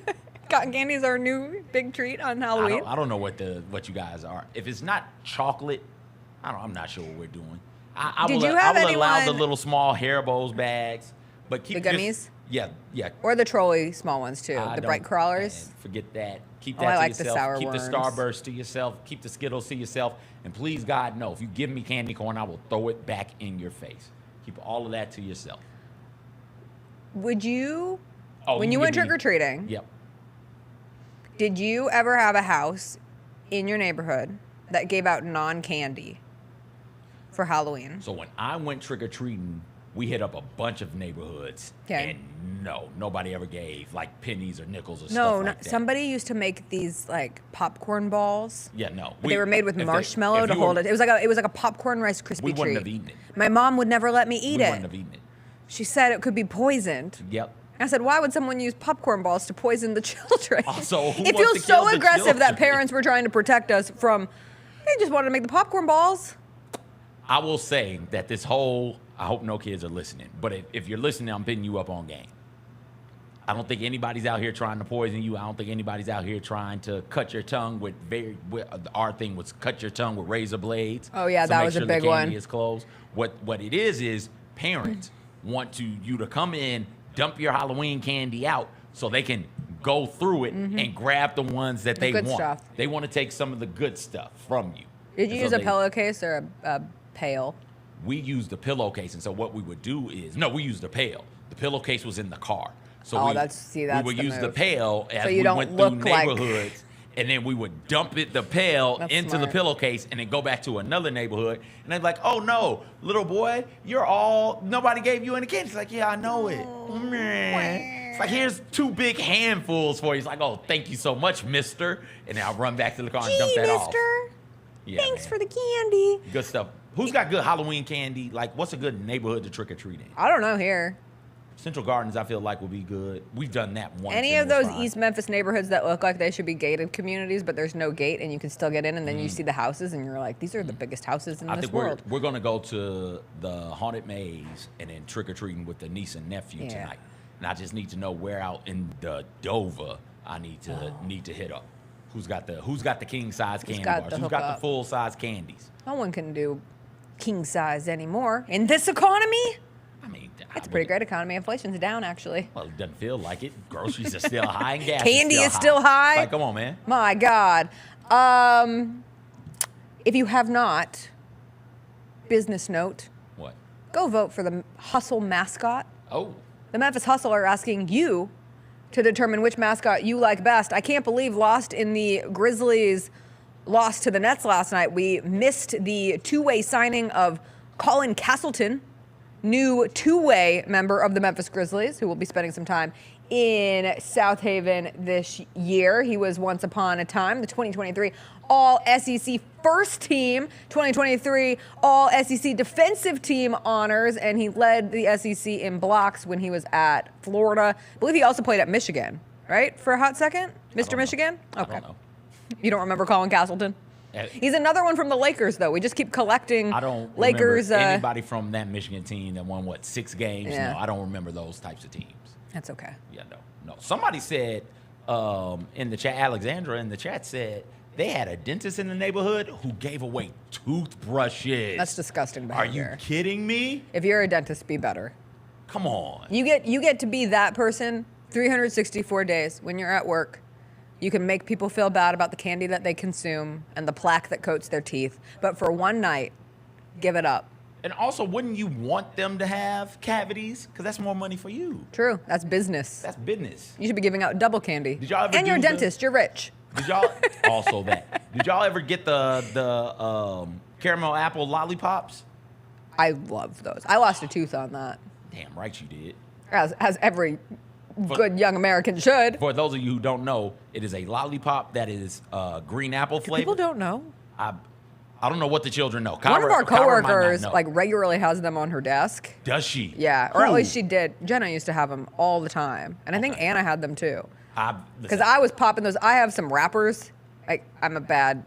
Cotton candy is our new big treat on Halloween. I don't know what you guys are. If it's not chocolate, I'm not sure what we're doing. I Did will, you have I will allow the anyone- little small Haribo's bags, but keep The just- gummies? Yeah. Or the trolley small ones too. I the bright don't- crawlers. man, forget that. Keep Oh, that I to like the yourself. sour Keep worms. the Starburst to yourself. Keep the Skittles to yourself. And please, God, no. If you give me candy corn, I will throw it back in your face. Keep all of that to yourself. Would you, Oh, when you you went give me- trick or treating, Yep. did you ever have a house in your neighborhood that gave out non-candy for Halloween? So when I went trick or treating, we hit up a bunch of neighborhoods, Okay. and no, nobody ever gave like pennies or nickels or No, stuff no, like that. somebody used to make these like popcorn balls. Yeah, no. But they were made with if marshmallow if to you hold were- it. It was like a popcorn Rice Krispie We treat. wouldn't have eaten it. My mom would never let me eat We it. wouldn't have eaten it. She said it could be poisoned. Yep. I said, why would someone use popcorn balls to poison the children? Also, who it wants feels to so kill the aggressive that children? parents were trying to protect us from. They just wanted to make the popcorn balls. I will say that this whole, I hope no kids are listening, but if you're listening, I'm pitting you up on game. I don't think anybody's out here trying to poison you. I don't think anybody's out here trying to cut your tongue with our thing was cut your tongue with razor blades. Oh, yeah, to that make was a sure big the candy one. is closed. What it is parents want you to come in, dump your Halloween candy out so they can go through it and grab the ones that they good want. stuff. They want to take some of the good stuff from you. Did you And so use a they- pillowcase or a pail? We used the pillowcase, and so what we would do is we used a pail. The pillowcase was in the car, so Oh, we that's we would the use the move. pail as So you we don't went through look like- neighborhoods, and then we would dump the pail That's into the smart. pillowcase, and then go back to another neighborhood, and they're like, "Oh no, little boy, nobody gave you any candy." It's like, "Yeah, I know it." Meh. It's like, "Here's 2 big handfuls for you." It's like, "Oh, thank you so much, mister," and then I'll run back to the car and dump that off. Yeah, Thanks man. for the candy. Good stuff. Who's got good Halloween candy? Like, what's a good neighborhood to trick or treat in? I don't know here. Central Gardens, I feel like, would be good. We've done that once. Any and of it was those fine. East Memphis neighborhoods that look like they should be gated communities, but there's no gate and you can still get in, and then you see the houses and you're like, these are the biggest houses in I this think world. we're going to go to the Haunted Maze and then trick or treating with the niece and nephew Yeah. tonight. And I just need to know where out in the Dover I need to hit up. Who's got the king size candy got bars? the Who's got hookup? the full size candies? No one can do king size anymore in this economy. I mean, It's a pretty great economy. Inflation's down, actually. Well, it doesn't feel like it. Groceries are still high and gas. Candy is still high. Like, come on, man. My God. If you have not, business note. What? Go vote for the Hustle mascot. Oh. The Memphis Hustle are asking you to determine which mascot you like best. I can't believe lost in the Grizzlies lost to the Nets last night. We missed the two-way signing of Colin Castleton, new two-way member of the Memphis Grizzlies, who will be spending some time in South Haven this year. He was once upon a time the 2023 All-SEC First Team, 2023 All-SEC Defensive Team honors, and he led the SEC in blocks when he was at Florida. I believe he also played at Michigan, right, for a hot second? Mr. Michigan? Okay. I don't know. You don't remember Colin Castleton? He's another one from the Lakers, though. We just keep collecting I don't Lakers. remember anybody from that Michigan team that won, 6 games? Yeah. No, I don't remember those types of teams. That's okay. Yeah, no. Somebody said in the chat, Alexandra in the chat said they had a dentist in the neighborhood who gave away toothbrushes. That's disgusting behavior. Are you kidding me? If you're a dentist, be better. Come on. You get to be that person 364 days when you're at work. You can make people feel bad about the candy that they consume and the plaque that coats their teeth. But for one night, give it up. And also, wouldn't you want them to have cavities? Because that's more money for you. True. That's business. That's business. You should be giving out double candy. Did y'all ever and you're a do dentist. You're rich. Did y'all also that? Did y'all ever get the caramel apple lollipops? I love those. I lost a tooth on that. Damn right you did. As every good young American should. For those of you who don't know, it is a lollipop that is green apple flavor. People don't know. I don't know what the children know. One of our Kyra might not coworkers know. regularly has them on her desk. Does she? Yeah, or at Who? least she did. Jenna used to have them all the time, and I think Anna had them too. Because listen. I was popping those. I have some wrappers. I'm a bad.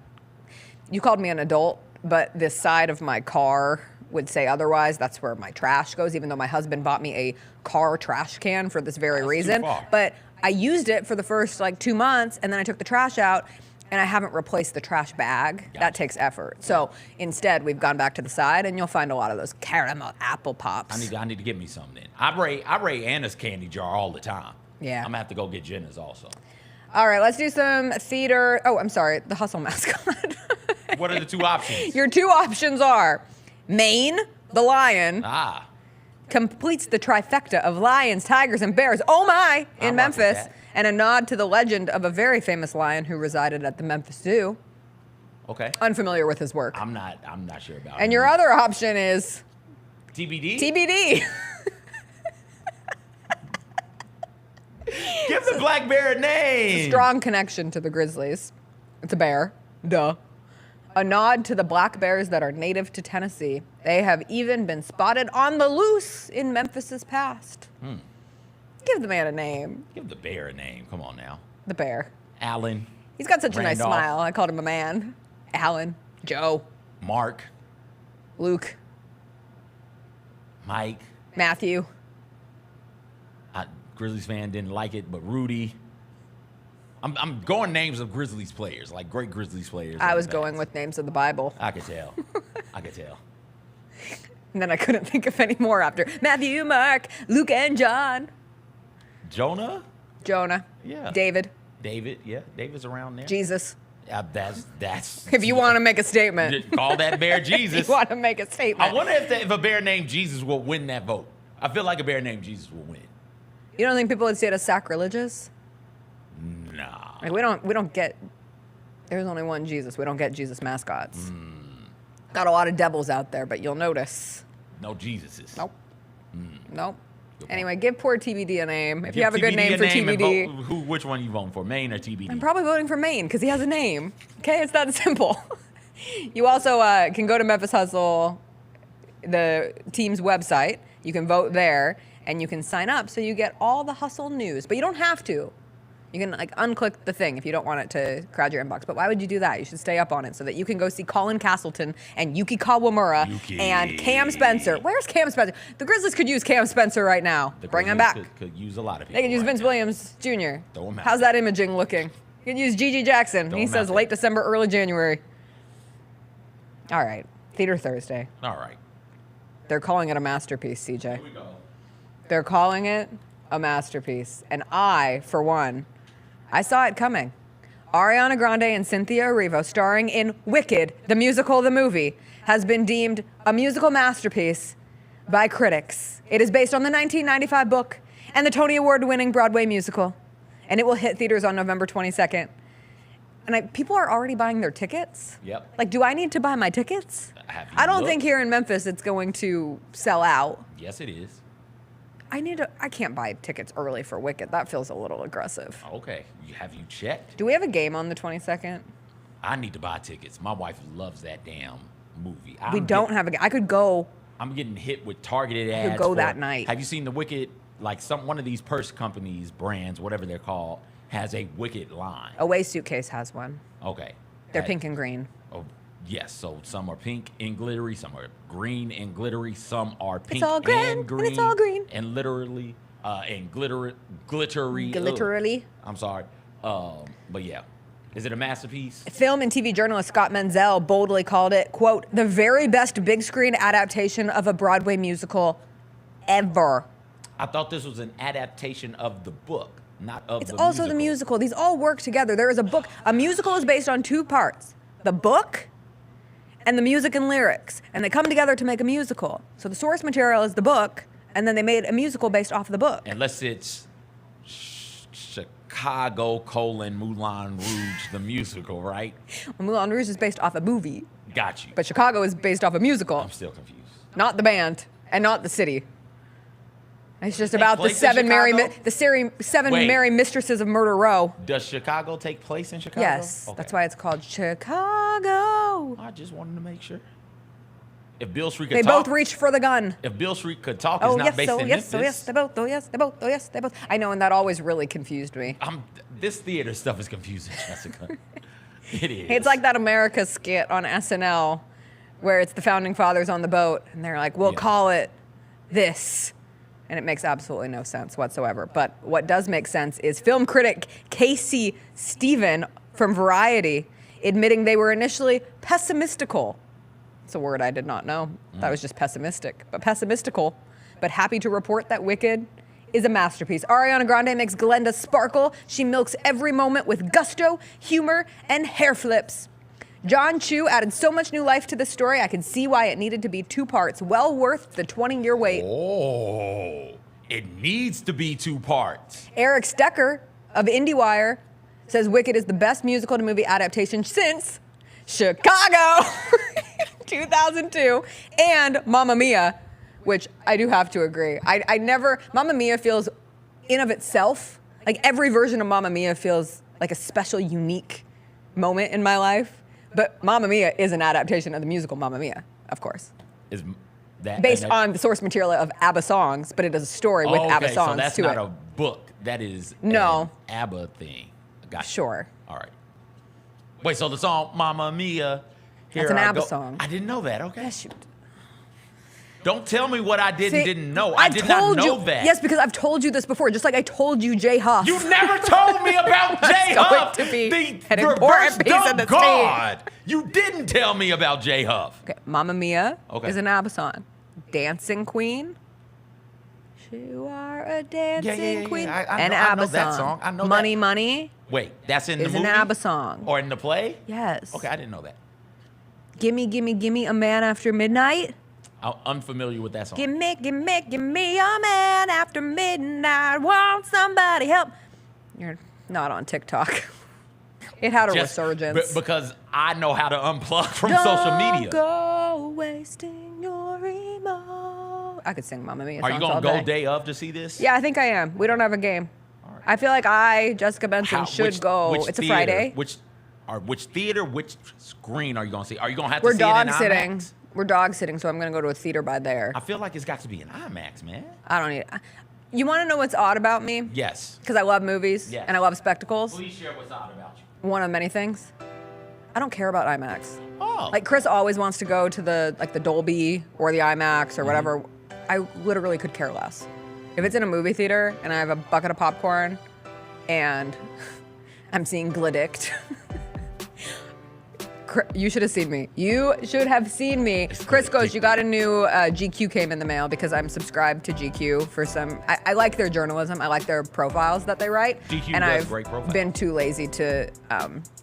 You called me an adult, but this side of my car would say otherwise. That's where my trash goes, even though my husband bought me a car trash can for this very reason. too far. But I used it for the first 2 months, and then I took the trash out, and I haven't replaced the trash bag. That takes effort. So instead, we've gone back to the side, and you'll find a lot of those caramel apple pops. I need to get me some then. I rate Anna's candy jar all the time. Yeah. I'm gonna have to go get Jenna's also. All right, let's do some theater. Oh, I'm sorry, the Hustle mascot. What are the 2 options? Your 2 options are Maine, the lion, completes the trifecta of lions, tigers, and bears, oh my, in Memphis, and a nod to the legend of a very famous lion who resided at the Memphis Zoo. Okay. Unfamiliar with his work. I'm not sure about it. And your other option is TBD? TBD. Give the black bear a name. It's a strong connection to the Grizzlies. It's a bear. Duh. A nod to the black bears that are native to Tennessee. They have even been spotted on the loose in Memphis's past. Give the man a name. Give the bear a name. Come on now. The bear. Alan. He's got such a nice Randolph. smile. I called him a man. Alan. Joe. Mark. Luke. Mike. Matthew. Grizzlies fan didn't like it, but Rudy. I'm going names of Grizzlies players, like great Grizzlies players. I was going with names of the Bible. I could tell. I could tell. And then I couldn't think of any more after. Matthew, Mark, Luke, and John. Jonah? Jonah. Yeah. David. David, yeah. David's around there. Jesus. That's. If you want to make a statement. Call that bear Jesus. If you want to make a statement. I wonder if a bear named Jesus will win that vote. I feel like a bear named Jesus will win. You don't think people would see it as sacrilegious? Nah. Like we don't get. There's only one Jesus. We don't get Jesus mascots. Got a lot of devils out there, but you'll notice. No Jesuses. Nope. Nope. Anyway, give poor TBD a name. If you have a good TBD name for TBD. and vote, which one you voting for, Maine or TBD? I'm probably voting for Maine because he has a name. Okay, it's that simple. You also can go to Memphis Hustle, the team's website. You can vote there, and you can sign up so you get all the Hustle news. But you don't have to. You can unclick the thing if you don't want it to crowd your inbox. But why would you do that? You should stay up on it so that you can go see Colin Castleton and Yuki Kawamura and Cam Spencer. Where's Cam Spencer? The Grizzlies could use Cam Spencer right now. Bring him back. Could use a lot of people. They could use Vince Williams Jr. Throw him out How's that imaging looking? You could use Gigi Jackson. Throw He him says out late December, early January. All right. Theater Thursday. All right. They're calling it a masterpiece, CJ. Here we go. They're calling it a masterpiece. And I, for one, I saw it coming. Ariana Grande and Cynthia Erivo, starring in Wicked, the musical, the movie, has been deemed a musical masterpiece by critics. It is based on the 1995 book and the Tony Award-winning Broadway musical, and it will hit theaters on November 22nd. And people are already buying their tickets? Yep. Like, do I need to buy my tickets? I don't think here in Memphis it's going to sell out. Yes, it is. I can't buy tickets early for Wicked. That feels a little aggressive. Okay. Have you checked? Do we have a game on the 22nd? I need to buy tickets. My wife loves that damn movie. We don't have a game. I could go. I'm getting hit with targeted ads. I could go that night. Have you seen the Wicked? Like one of these purse companies, brands, whatever they're called, has a Wicked line. Away Suitcase has one. Okay. They're pink and green. Oh, yes. So some are pink and glittery, some are green and glittery, some are pink It's all green, and green. and it's all green. And literally, and glittery. Glitterally. Ugh. I'm sorry. But yeah. Is it a masterpiece? Film and TV journalist Scott Menzel boldly called it, quote, the very best big screen adaptation of a Broadway musical ever. I thought this was an adaptation of the book, not of It's the also musical. the musical. These all work together. There is a book. A musical is based on two parts, the book and the music and lyrics. And they come together to make a musical. So the source material is the book, and then they made a musical based off of the book. Unless it's Chicago, Moulin Rouge, the musical, right? Well, Moulin Rouge is based off a movie. Got you. But Chicago is based off a musical. I'm still confused. Not the band and not the city. It's just Take about the place in seven Chicago? seven Wait. merry mistresses of Murder Row. Does Chicago take place in Chicago? Yes, Okay. that's why it's called Chicago. I just wanted to make sure. If Bill Street could They talk, both reached for the gun. if Bill Street could talk, it's Oh not yes, based oh in yes, Memphis. oh yes, they both, oh yes, they both, oh yes, they both. I know, and that always really confused me. This theater stuff is confusing, Jessica. It is. It's like that America skit on SNL where it's the founding fathers on the boat, and they're like, we'll call it this. And it makes absolutely no sense whatsoever. But what does make sense is film critic Casey Stephen from Variety admitting they were initially pessimistical. It's a word I did not know. That was just pessimistic, but pessimistical. But happy to report that Wicked is a masterpiece. Ariana Grande makes Glenda sparkle. She milks every moment with gusto, humor, and hair flips. John Chu added so much new life to the story, I can see why it needed to be two parts. Well worth the 20-year wait. Oh, it needs to be two parts. Eric Stecker of IndieWire says Wicked is the best musical to movie adaptation since Chicago 2002 and Mamma Mia, which I do have to agree. I never, Mamma Mia feels in of itself, like every version of Mamma Mia feels like a special, unique moment in my life. But Mamma Mia is an adaptation of the musical Mamma Mia, of course. Is that Based on the source material of ABBA songs, but it is a story with ABBA songs so that's to not it. a book. That is No. an ABBA thing. Gotcha. Sure. All right. Wait, so the song Mamma Mia. That's an ABBA song. I didn't know that. Okay. Yes, you Don't tell me what I didn't know. I've I did not told know you, that. Yes, because I've told you this before, just like I told you Jay Huff. You never told me about Jay Huff. Going to be the an reverse important piece of dumb the God. You didn't tell me about Jay Huff. Okay, Mamma Mia Okay. is an ABBA song. Dancing Queen. You are a dancing queen. I an know ABBA that song. I know Money, that. Money Wait, that's in the is movie? an ABBA song. Or in the play? Yes. Okay, I didn't know that. Gimme, gimme, gimme a man after midnight. I'm unfamiliar with that song. Gimme, gimme, gimme a man after midnight. Want somebody help. You're not on TikTok. It had a resurgence. Because I know how to unplug from Don't social media. go wasting your remote. I could sing Mamma Mia Are you songs going all to go day. day of to see this? Yeah, I think I am. We don't have a game. I feel like Jessica Benson, should go. It's a Friday. Which theater, which screen are you going to see? Are you going to have We're to see it in dog sitting. IMAX? We're dog sitting, so I'm going to go to a theater by there. I feel like it's got to be an IMAX, man. I don't need. You want to know what's odd about me? Yes. Because I love movies Yes. and I love spectacles. Please share what's odd about you. One of many things. I don't care about IMAX. Oh. Like Chris always wants to go to the Dolby or the IMAX or whatever. I literally could care less. If it's in a movie theater and I have a bucket of popcorn and I'm seeing Gladict, You should have seen me. You should have seen me. Chris goes, you got a new GQ came in the mail because I'm subscribed to GQ for some. I like their journalism. I like their profiles that they write. GQ and does I've great profiles. been too lazy to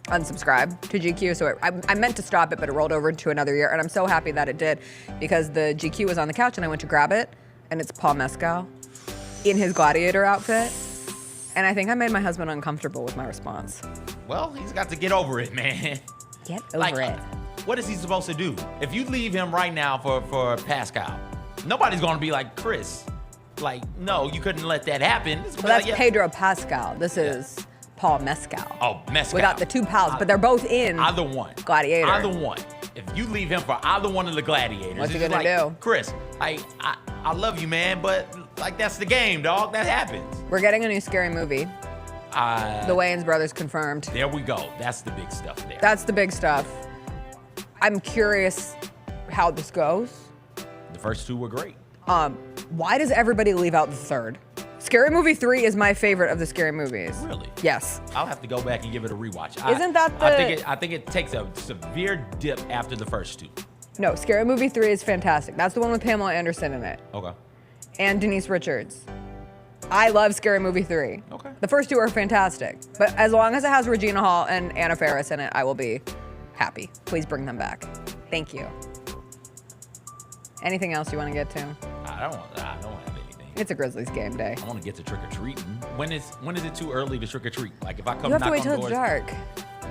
unsubscribe to GQ. So I meant to stop it, but it rolled over to another year. And I'm so happy that it did because the GQ was on the couch and I went to grab it and it's Paul Mescal in his gladiator outfit. And I think I made my husband uncomfortable with my response. Well, he's got to get over it, man. Get over it. What is he supposed to do? If you leave him right now for Pascal, nobody's going to be like, Chris, like, no, you couldn't let that happen. Well, that's Pedro Pascal. This is Paul Mescal. Oh, Mescal. We got the two pals, but they're both in either one. Gladiator. Either one. If you leave him for either one of the gladiators, what's he it's gonna like, do? Chris, I love you, man, but like that's the game, dog. That happens. We're getting a new scary movie. The Wayans brothers confirmed. There we go. That's the big stuff there. That's the big stuff. I'm curious how this goes. The first two were great. Why does everybody leave out the third? Scary Movie 3 is my favorite of the scary movies. Really? Yes. I'll have to go back and give it a rewatch. Isn't that the? I think it takes a severe dip after the first two. No, Scary Movie 3 is fantastic. That's the one with Pamela Anderson in it. Okay. And Denise Richards. I love Scary Movie 3. Okay. The first two are fantastic. But as long as it has Regina Hall and Anna Faris in it, I will be happy. Please bring them back. Thank you. Anything else you want to get to? I don't have anything. It's a Grizzlies game day. I want to get to trick-or-treating. When is it too early to trick-or-treat? Like if I come You have knock to wait on till doors. it's dark.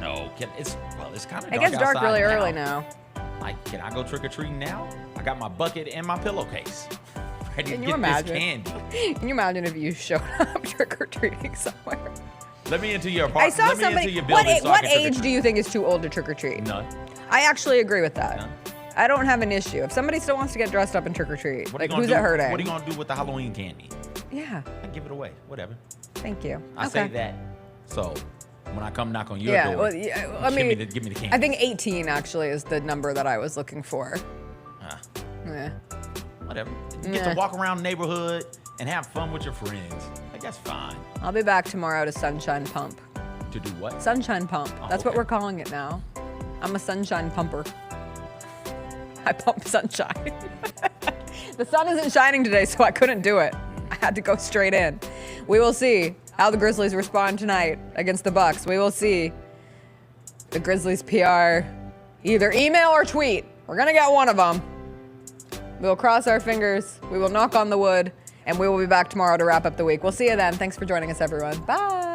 No, it's kind of dark. It gets dark outside really now. early now. Like, can I go trick-or-treating now? I got my bucket and my pillowcase. Ready Can to you get imagine? this candy. Can you imagine if you showed up trick-or-treating somewhere? Let me into your I apartment. saw Let me somebody. into your building so I What can age trick-or-treat. do you think is too old to trick-or-treat? None. I actually agree with that. None. I don't have an issue. If somebody still wants to get dressed up and trick-or-treat, like who's it hurting? What are you gonna do with the Halloween candy? Yeah. I give it away. Whatever. Thank you. I Okay. say that. So when I come knock on your Yeah, door, well, yeah, I mean, give me the candy. I think 18 actually is the number that I was looking for. Yeah. Whatever. You get Nah. to walk around the neighborhood and have fun with your friends. Like that's fine. I'll be back tomorrow to Sunshine Pump. To do what? Sunshine Pump. Oh, That's okay. what we're calling it now. I'm a sunshine pumper. I pump sunshine. The sun isn't shining today, so I couldn't do it. I had to go straight in. We will see how the Grizzlies respond tonight against the Bucks. We will see the Grizzlies PR either email or tweet. We're gonna get one of them. We will cross our fingers. We will knock on the wood, and we will be back tomorrow to wrap up the week. We'll see you then. Thanks for joining us, everyone. Bye.